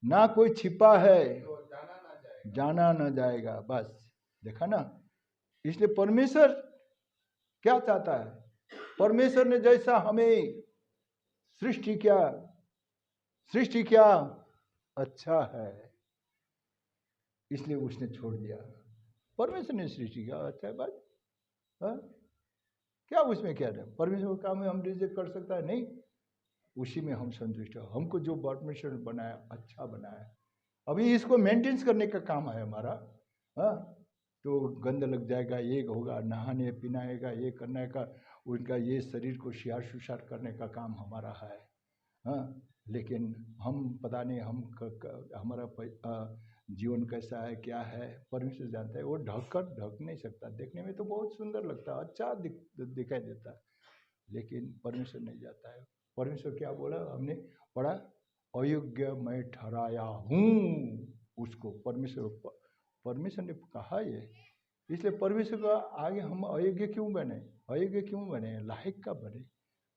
ना कोई छिपा है, जाना ना जाएगा। बस देखा ना, इसलिए परमेश्वर क्या चाहता है, परमेश्वर ने जैसा हमें सृष्टि किया अच्छा है, इसलिए उसने छोड़ दिया। परमेश्वर ने सृष्टि किया अच्छा है, बात हाँ? क्या उसमें क्या है, परमेश्वर का काम हम रिजेक्ट कर सकता है नहीं, उसी में हम संतुष्ट हो। हमको जो परमेश्वर ने बनाया अच्छा बनाया, अभी इसको मेंटेनेंस करने का काम है हमारा। हाँ तो गंद लग जाएगा, ये होगा, नहाने पिनाएगा, ये करने का, उनका ये शरीर को शियार सुशार करने का काम हमारा है। हाँ लेकिन हम पता नहीं हमारा जीवन कैसा है क्या है, परमेश्वर जानता है। वो ढक नहीं सकता, देखने में तो बहुत सुंदर लगता है, अच्छा दिखाई देता है, लेकिन परमेश्वर नहीं जाता है। परमेश्वर क्या बोला हमने पढ़ा, अयोग्य मैं ठहराया हूँ उसको। परमेश्वर ने कहा ये, इसलिए परमेश्वर का आगे हम अयोग्य क्यों बने, लायक का बने।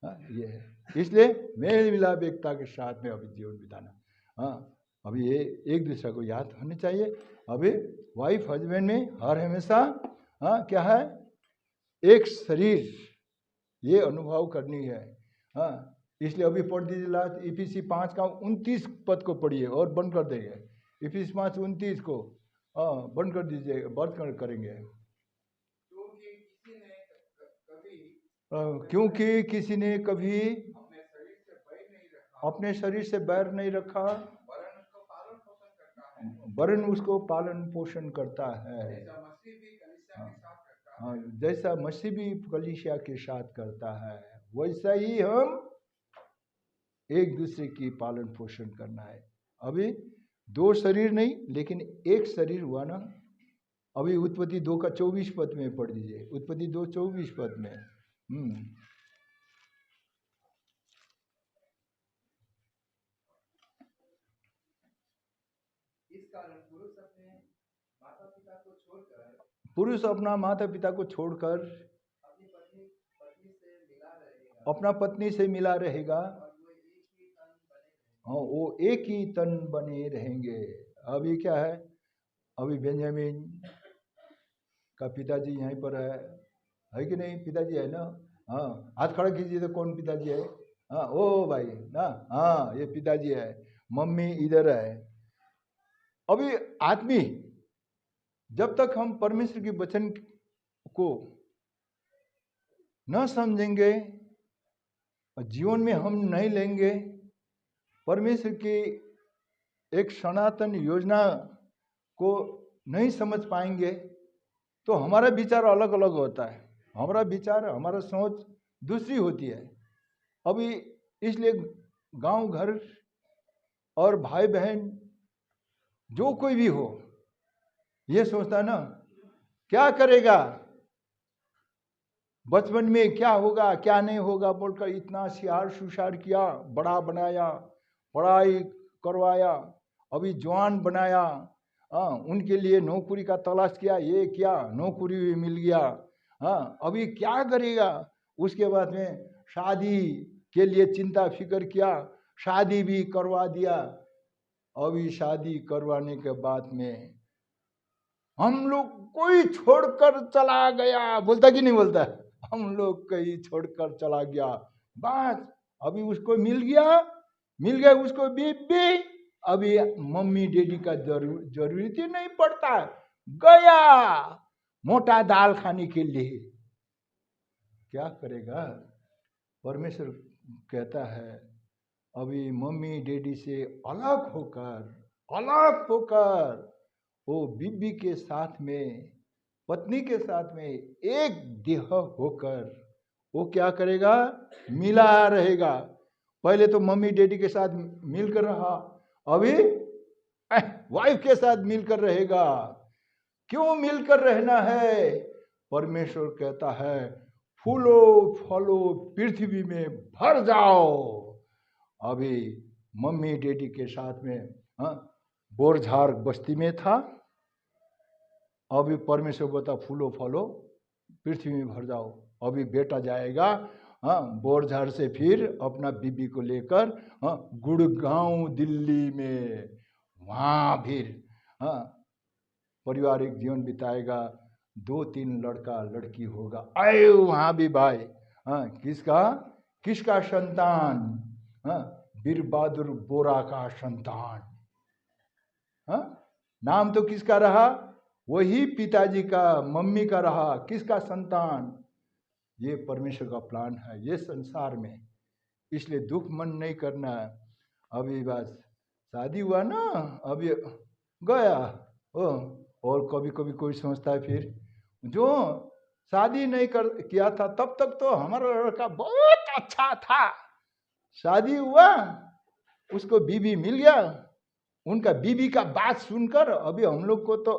हाँ ये है, इसलिए मेल मिलाप एकता के साथ में अभी जीवन बिताना। हाँ अभी ये एक दूसरे को याद होने चाहिए। अभी वाइफ हस्बैंड में हर हमेशा हाँ क्या है, एक शरीर, ये अनुभव करनी है। हाँ इसलिए अभी पढ़ दीजिए लास्ट इफिसी 5 का 29 पद को पढ़िए और बंद कर देंगे। इफिसी 5:29 को हाँ बंद कर दीजिए, बंद करेंगे। क्योंकि किसी ने कभी अपने शरीर से बैर नहीं रखा, वरन उसको पालन पोषण करता है। हाँ जैसा मसीह भी कलीसिया के साथ करता है, वैसा ही हम एक दूसरे की पालन पोषण करना है। अभी 2 शरीर नहीं लेकिन एक शरीर हुआ ना। अभी उत्पत्ति 2 का 24 पद में पढ़ दीजिए, उत्पत्ति 2:24 पद में। पुरुष अपना माता पिता को छोड़कर अपना पत्नी से मिला रहेगा, हाँ वो एक ही तन बने रहेंगे। अभी क्या है, अभी बेंजामिन का पिताजी यहीं पर है कि नहीं, पिताजी है ना। हाँ हाथ खड़ा कीजिए तो कौन पिताजी है। हाँ ओ भाई ना, हाँ ये पिताजी है, मम्मी इधर है। अभी आदमी जब तक हम परमेश्वर के वचन को न समझेंगे, जीवन में हम नहीं लेंगे, परमेश्वर की एक सनातन योजना को नहीं समझ पाएंगे, तो हमारा विचार अलग अलग होता है, हमारा विचार हमारा सोच दूसरी होती है। अभी इसलिए गांव घर और भाई बहन जो कोई भी हो, ये सोचता ना क्या करेगा, बचपन में क्या होगा क्या नहीं होगा बोलकर इतना सियार सुशार किया, बड़ा बनाया, पढ़ाई करवाया, अभी जवान बनाया, उनके लिए नौकरी का तलाश किया, ये क्या नौकरी भी मिल गया। हाँ अभी क्या करेगा, उसके बाद में शादी के लिए चिंता फिक्र किया, शादी भी करवा दिया। अभी शादी करवाने के बाद में हम लोग कोई छोड़कर चला गया, बोलता कि नहीं बोलता, हम लोग कहीं छोड़कर चला गया, बस अभी उसको मिल गया उसको बीबी, अभी मम्मी डैडी का जरूरत ही नहीं पड़ता, गया मोटा दाल खाने के लिए। क्या करेगा, परमेश्वर कहता है अभी मम्मी डैडी से अलग होकर वो बीबी के साथ में, पत्नी के साथ में एक देह होकर वो क्या करेगा, मिला रहेगा। पहले तो मम्मी डैडी के साथ मिलकर रहा, अभी वाइफ के साथ मिलकर रहेगा। क्यों मिलकर रहना है? परमेश्वर कहता है फूलो फलो पृथ्वी में भर जाओ। अभी मम्मी डैडी के साथ में बोरझार बस्ती में था, अभी परमेश्वर बोलता फूलो फलो पृथ्वी में भर जाओ। अभी बेटा जाएगा बोरझार से फिर अपना बीबी को लेकर गुड़गांव दिल्ली में, वहाँ फिर पारिवारिक जीवन बिताएगा। 2-3 लड़का लड़की होगा। आए वहाँ भी भाई किसका संतान? वीर बहादुर बोरा का संतान। नाम तो किसका रहा? वही पिताजी का, मम्मी का रहा। किसका संतान? ये परमेश्वर का प्लान है ये संसार में, इसलिए दुख मन नहीं करना। अभी बस शादी हुआ ना, अभी गया और कभी कभी कोई सोचता है फिर जो शादी नहीं किया था तब तक तो हमारा लड़का बहुत अच्छा था, शादी हुआ उसको बीबी मिल गया, उनका बीबी का बात सुनकर अभी हम लोग को तो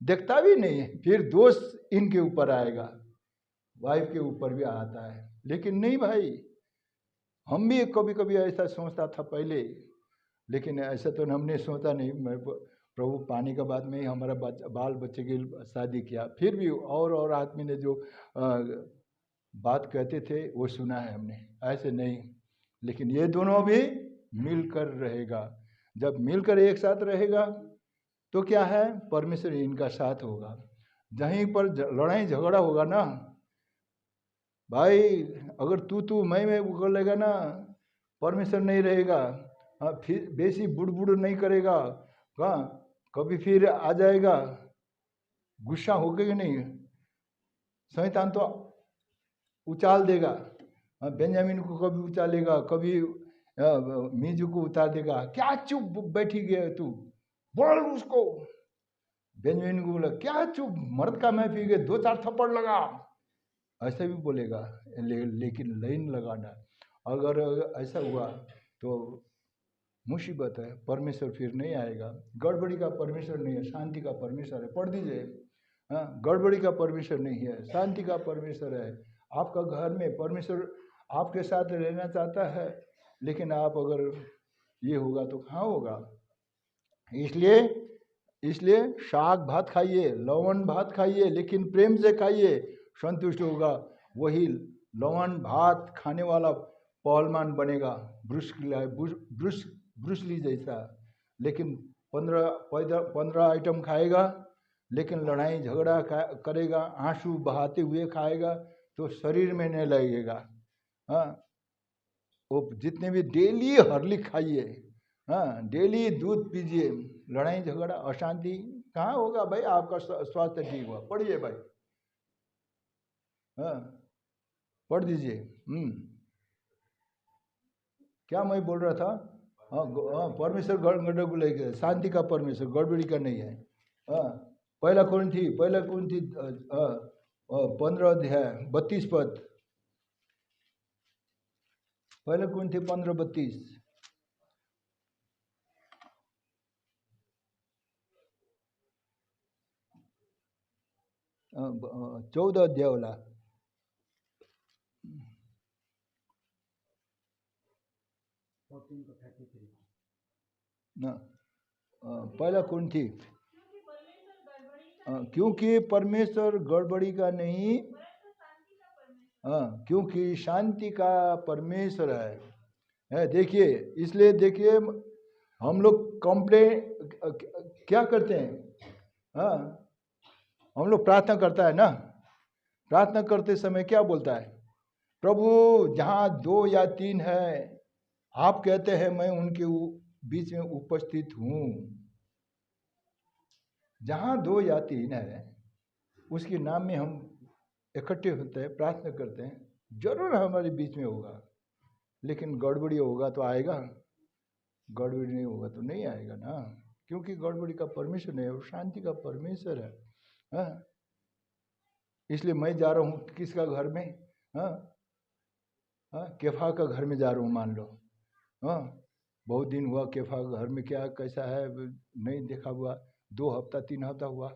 देखता भी नहीं है, फिर दोष इनके ऊपर आएगा, वाइफ के ऊपर भी आता है। लेकिन नहीं भाई, हम भी कभी कभी ऐसा सोचता था पहले, लेकिन ऐसा तो हमने सोचा नहीं। मैं प्रभु पानी का बाद में ही हमारा बाल बच्चे की शादी किया, फिर भी और आदमी ने जो बात कहते थे वो सुना है हमने, ऐसे नहीं। लेकिन ये दोनों भी मिलकर रहेगा। जब मिलकर एक साथ रहेगा तो क्या है, परमेश्वर इनका साथ होगा। जहीं पर लड़ाई झगड़ा होगा ना भाई, अगर तू मैं उगलेगा ना, परमेश्वर नहीं रहेगा। फिर बेसी बुड़ नहीं करेगा, कभी फिर आ जाएगा, गुस्सा होगा कि नहीं, शैतान तो उछाल देगा। बेंजामिन को कभी उछालेगा, कभी मीजू को उतार देगा। क्या चुप बैठी गया तू, बोल उसको। बेंजामिन को बोला क्या चुप, मर्द का मैं पी गए, 2-4 थप्पड़ लगा, ऐसा भी बोलेगा। लेकिन लाइन लगाना, अगर ऐसा हुआ तो मुसीबत है, परमेश्वर फिर नहीं आएगा। गड़बड़ी का परमेश्वर नहीं है, शांति का परमेश्वर है। पढ़ दीजिए, गड़बड़ी का परमेश्वर नहीं है, शांति का परमेश्वर है। आपका घर में परमेश्वर आपके साथ रहना चाहता है, लेकिन आप अगर ये होगा तो कहाँ होगा। इसलिए शाक भात खाइए, लवण भात खाइए, लेकिन प्रेम से खाइए, संतुष्ट होगा। वही लवण भात खाने वाला पहलवान बनेगा, ब्रूस ली जैसा। लेकिन 15 आइटम खाएगा, लेकिन लड़ाई झगड़ा करेगा, आंसू बहाते हुए खाएगा तो शरीर में नहीं लगेगा। वो जितने भी डेली हॉर्लिक्स खाइए, डेली दूध पीजिए, लड़ाई झगड़ा अशांति कहाँ होगा भाई। आपका स्वास्थ्य ठीक हुआ, पढ़िए भाई, पढ़ दीजिए। क्या मैं बोल रहा था? परमेश्वर गड़बड़ी लेके, शांति का परमेश्वर, गड़बड़ी का नहीं है। पहला कुरिन्थी 15 अध्याय 32 पद, पहला कुरिन्थी 15:32। 14 अध्याय वाला ना, पहला कुरिन्थी, क्योंकि परमेश्वर गड़बड़ी का नहीं, क्योंकि शांति का परमेश्वर है। देखिए, इसलिए देखिए हम लोग कंप्लेन क्या करते हैं, हम लोग प्रार्थना करता है ना, प्रार्थना करते समय क्या बोलता है, प्रभु जहाँ 2 या 3 है, आप कहते हैं मैं उनके बीच में उपस्थित हूँ। जहाँ 2 या 3 है उसके नाम में हम इकट्ठे होते हैं, प्रार्थना करते हैं, जरूर हमारे बीच में होगा। लेकिन गड़बड़ी होगा तो आएगा, गड़बड़ी नहीं होगा तो नहीं आएगा ना, क्योंकि गड़बड़ी का परमेश्वर नहीं है, वो शांति का परमेश्वर है। इसलिए मैं जा रहा हूँ किसका घर में, केफा का घर में जा रहा हूँ मान लो, हाँ, बहुत दिन हुआ, केफा घर में क्या कैसा है नहीं देखा हुआ, 2 हफ्ता 3 हफ्ता हुआ,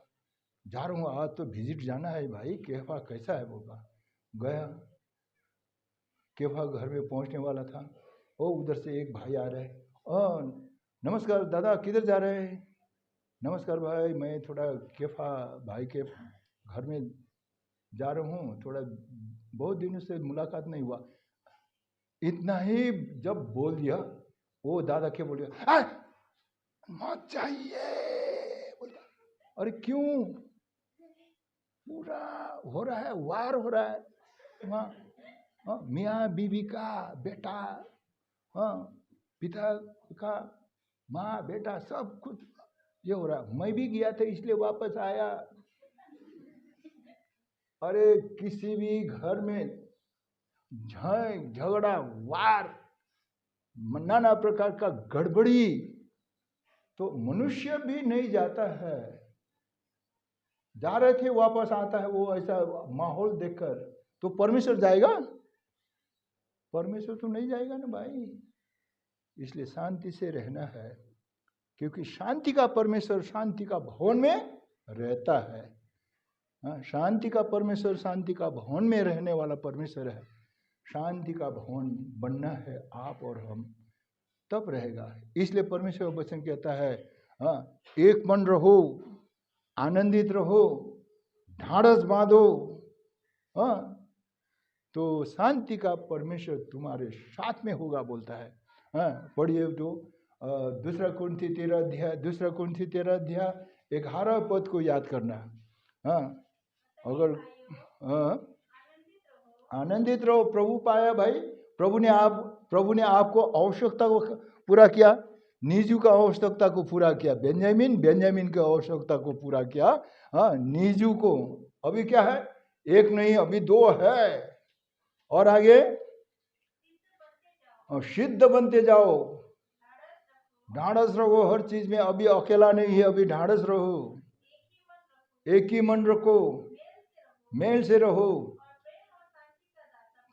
जा रहा हूँ आज तो विजिट जाना है भाई, केफा कैसा है बोला। गया, केफा घर में पहुंचने वाला था, वो उधर से एक भाई आ रहे, नमस्कार दादा, किधर जा रहे हैं? नमस्कार भाई, मैं थोड़ा केफा भाई के घर में जा रहा हूँ, थोड़ा बहुत दिनों से मुलाकात नहीं हुआ। इतना ही जब बोल दिया, वो दादा क्या बोल दिया, मत जाइए बोला। अरे क्यों? पूरा हो रहा है, वार हो रहा है वहाँ, मियाँ बीवी का, बेटा, पिता का, माँ बेटा सब कुछ ये हो रहा। मैं भी गया था इसलिए वापस आया। अरे किसी भी घर में झगड़ा, वार, नाना प्रकार का गड़बड़ी, तो मनुष्य भी नहीं जाता है। जा रहे थे वापस आता है वो ऐसा माहौल देखकर, तो परमेश्वर जाएगा? परमेश्वर तो नहीं जाएगा ना भाई। इसलिए शांति से रहना है, क्योंकि शांति का परमेश्वर शांति का भवन में रहता है। शांति का परमेश्वर शांति का भवन में रहने वाला परमेश्वर है। शांति का भवन बनना है आप और हम, तब रहेगा। इसलिए परमेश्वर वचन कहता है, एक मन रहो, आनंदित रहो, ढाढ़स बांधो, तो शांति का परमेश्वर तुम्हारे साथ में होगा बोलता है। पढ़िए जो 2 कुरिन्थी 13 अध्याय 11 पद को याद करना। अगर आनंदित रहो, प्रभु पाया भाई, प्रभु ने आपको आवश्यकता को पूरा किया, नीजू का आवश्यकता को पूरा किया, बेंजामिन की आवश्यकता को पूरा किया। नीजू को अभी क्या है, 1 नहीं अभी 2 है, और आगे सिद्ध बनते जाओ, ढाढ़स रहो हर चीज में। अभी अकेला नहीं है, अभी ढाढ़स रहो, एक ही मन रखो, मेल से रहो,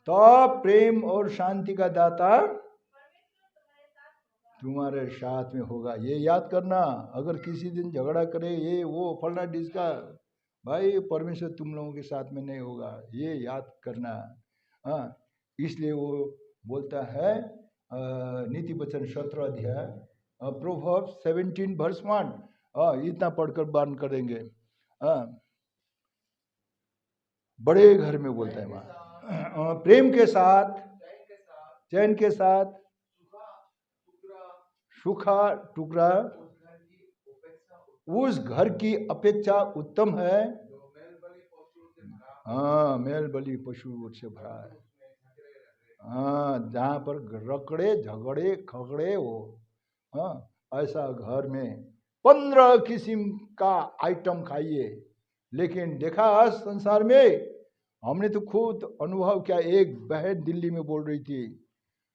तब प्रेम और शांति का दाता तुम्हारे साथ में होगा। ये याद करना। अगर किसी दिन झगड़ा करे ये वो फलना डिस्का, भाई परमेश्वर तुम लोगों के साथ में नहीं होगा, ये याद करना। इसलिए वो बोलता है नीति वचन 17 अध्याय प्रोवर्ब्स 17 वर्स 1, इतना पढ़कर बंद करेंगे। बड़े घर में बोलता है वहाँ, प्रेम के साथ, चैन के साथ, सूखा टुकड़ा उस घर की अपेक्षा उत्तम है। मेल बलि पशु से भरा है। जहाँ पर रकड़े झगड़े खगड़े हो, ऐसा घर में 15 किस्म का आइटम खाइए। लेकिन देखा आज संसार में, हमने तो खुद अनुभव किया। एक बहन दिल्ली में बोल रही थी,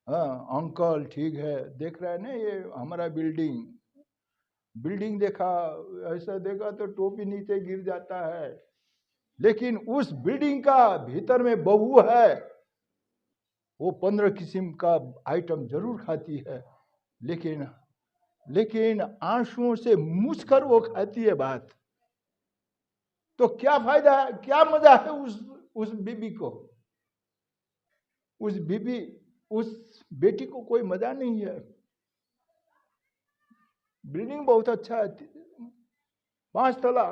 अंकल ठीक है, देख रहा है ना ये हमारा बिल्डिंग देखा, ऐसा देखा तो टोपी नीचे गिर जाता है, लेकिन उस बिल्डिंग का भीतर में बहू है, वो 15 किस्म का आइटम जरूर खाती है, लेकिन आंसुओं से मुझकर वो खाती है बात। तो क्या फायदा है, क्या मजा है उस बीबी को, उस बेटी को कोई मजा नहीं है। बिल्डिंग बहुत अच्छा है, 5 तला,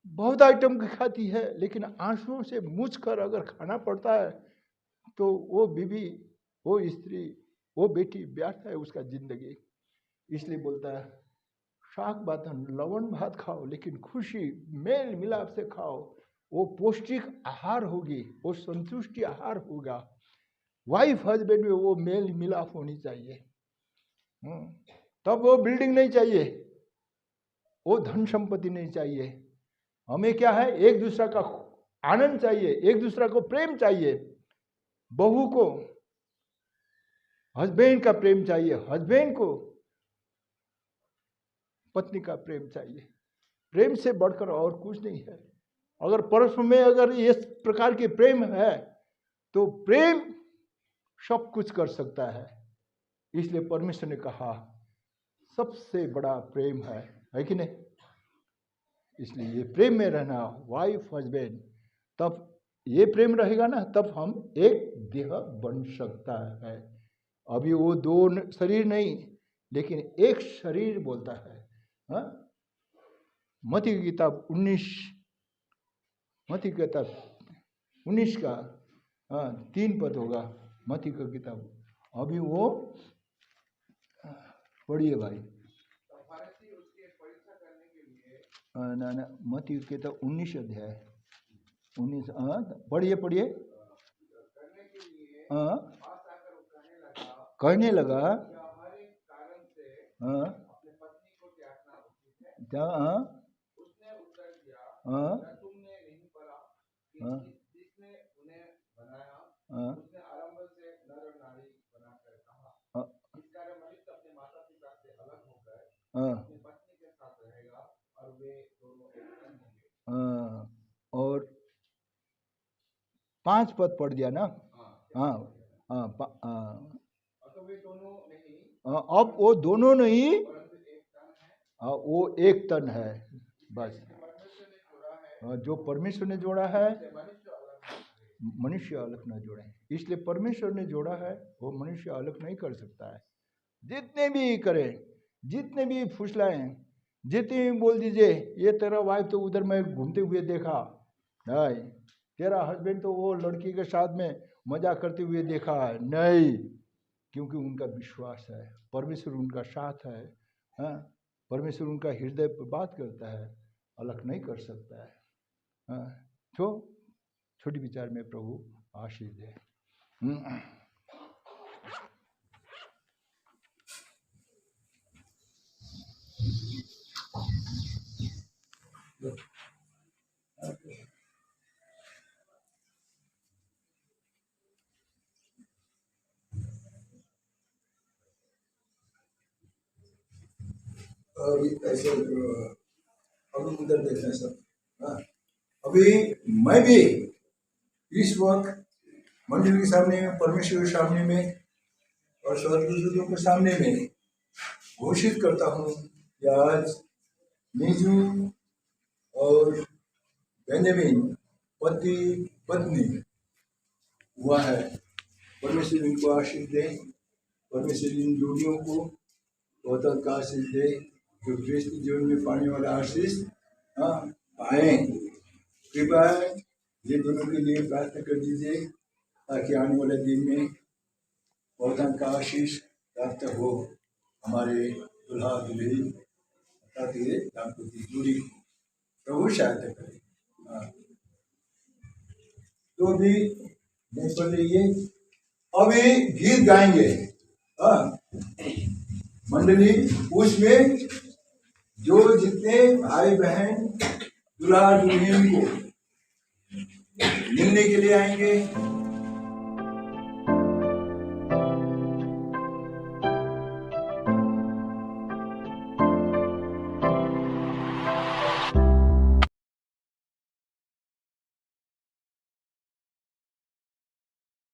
बहुत आइटम खाती है, लेकिन आंसुओं से मुझकर अगर खाना पड़ता है तो वो बीबी, वो स्त्री, वो बेटी व्यर्थ है उसका जिंदगी। इसलिए बोलता है शाक बातन लवण भात खाओ, लेकिन खुशी मेल मिलाप से खाओ, वो पौष्टिक आहार होगी, वो संतुष्टि आहार होगा। वाइफ हस्बैंड में वो मेल मिलाप होनी चाहिए। तब वो बिल्डिंग नहीं चाहिए, वो धन संपत्ति नहीं चाहिए। हमें क्या है, एक दूसरा का आनंद चाहिए, एक दूसरा को प्रेम चाहिए। बहू को हस्बैंड का प्रेम चाहिए, हस्बैंड को पत्नी का प्रेम चाहिए। प्रेम से बढ़कर और कुछ नहीं है। अगर परस्पर में अगर इस प्रकार के प्रेम है तो प्रेम सब कुछ कर सकता है। इसलिए परमेश्वर ने कहा सबसे बड़ा प्रेम है कि नहीं? इसलिए ये प्रेम में रहना, वाइफ हस्बैंड, तब ये प्रेम रहेगा ना, तब हम एक देह बन सकता है। अभी वो दो शरीर नहीं, लेकिन एक शरीर बोलता है। हाँ, मत्ती की किताब 19, मत्ती की किताब 19 का 3 पद होगा, मत्ती की किताब। अभी वो पढ़िए भाई। ना मत्ती की किताब 19 अध्याय 19, पढ़िए पढ़िए। कहने लगा क्या? उसने उत्तर दिया, तुमने नहीं पढ़ा कि जिसने उन्हें बनाया उसने आरंभ से नर और नारी बनाकर कहा, इस कारण मनुष्य अपने माता पिता से अलग होकर अपनी पत्नी के साथ रहेगा और वे दोनों एक तन होंगे। और 5 पद पढ़ दिया ना? तो वे दोनों नहीं, अब वो दोनों नहीं, वो एक तन है बस। जो परमेश्वर ने जोड़ा है मनुष्य अलग न जोड़े। इसलिए परमेश्वर ने जोड़ा है वो मनुष्य अलग नहीं कर सकता है। जितने भी करें, जितने भी फुसलाएं, जितने भी बोल दीजिए ये तेरा वाइफ तो उधर मैं घूमते हुए देखा, नहीं तेरा हस्बैंड तो वो लड़की के साथ में मजा करते हुए देखा है, नहीं, क्योंकि उनका विश्वास है, परमेश्वर उनका साथ है। हाँ, परमेश्वर उनका हृदय पर बात करता है, अलग नहीं कर सकता है। हाँ, तो छोटी विचार में प्रभु आशीष दे। अभी ऐसे अभी उधर देखना सब। हाँ, अभी मैं भी इस वक्त मंदिर के सामने में, परमेश्वर के सामने में और स्वर्गदूतों के सामने में घोषित करता हूँ कि आज नीजू और बेंजामिन पति पत्नी हुआ है। परमेश्वर इनको आशीष दे, परमेश्वर इन जोड़ियों को बहुत का आशीष दे, जो गृहस्थ जीवन में पाने वाला आशीष पाए। कृपया ये दोनों के लिए प्रार्थना कर दीजिए ताकि आने वाले दिन में बहुत का आशीष प्राप्त हो हमारे दुल्हा दुल्हन ताकि दाम्पत्य जोड़ी प्रभु सहायता करे। तो भी नहीं पढ़ रही है, अभी गीत गाएंगे मंडली। उसमें जो जितने भाई बहन दुल्हा दुल्हन को मिलने के लिए आएंगे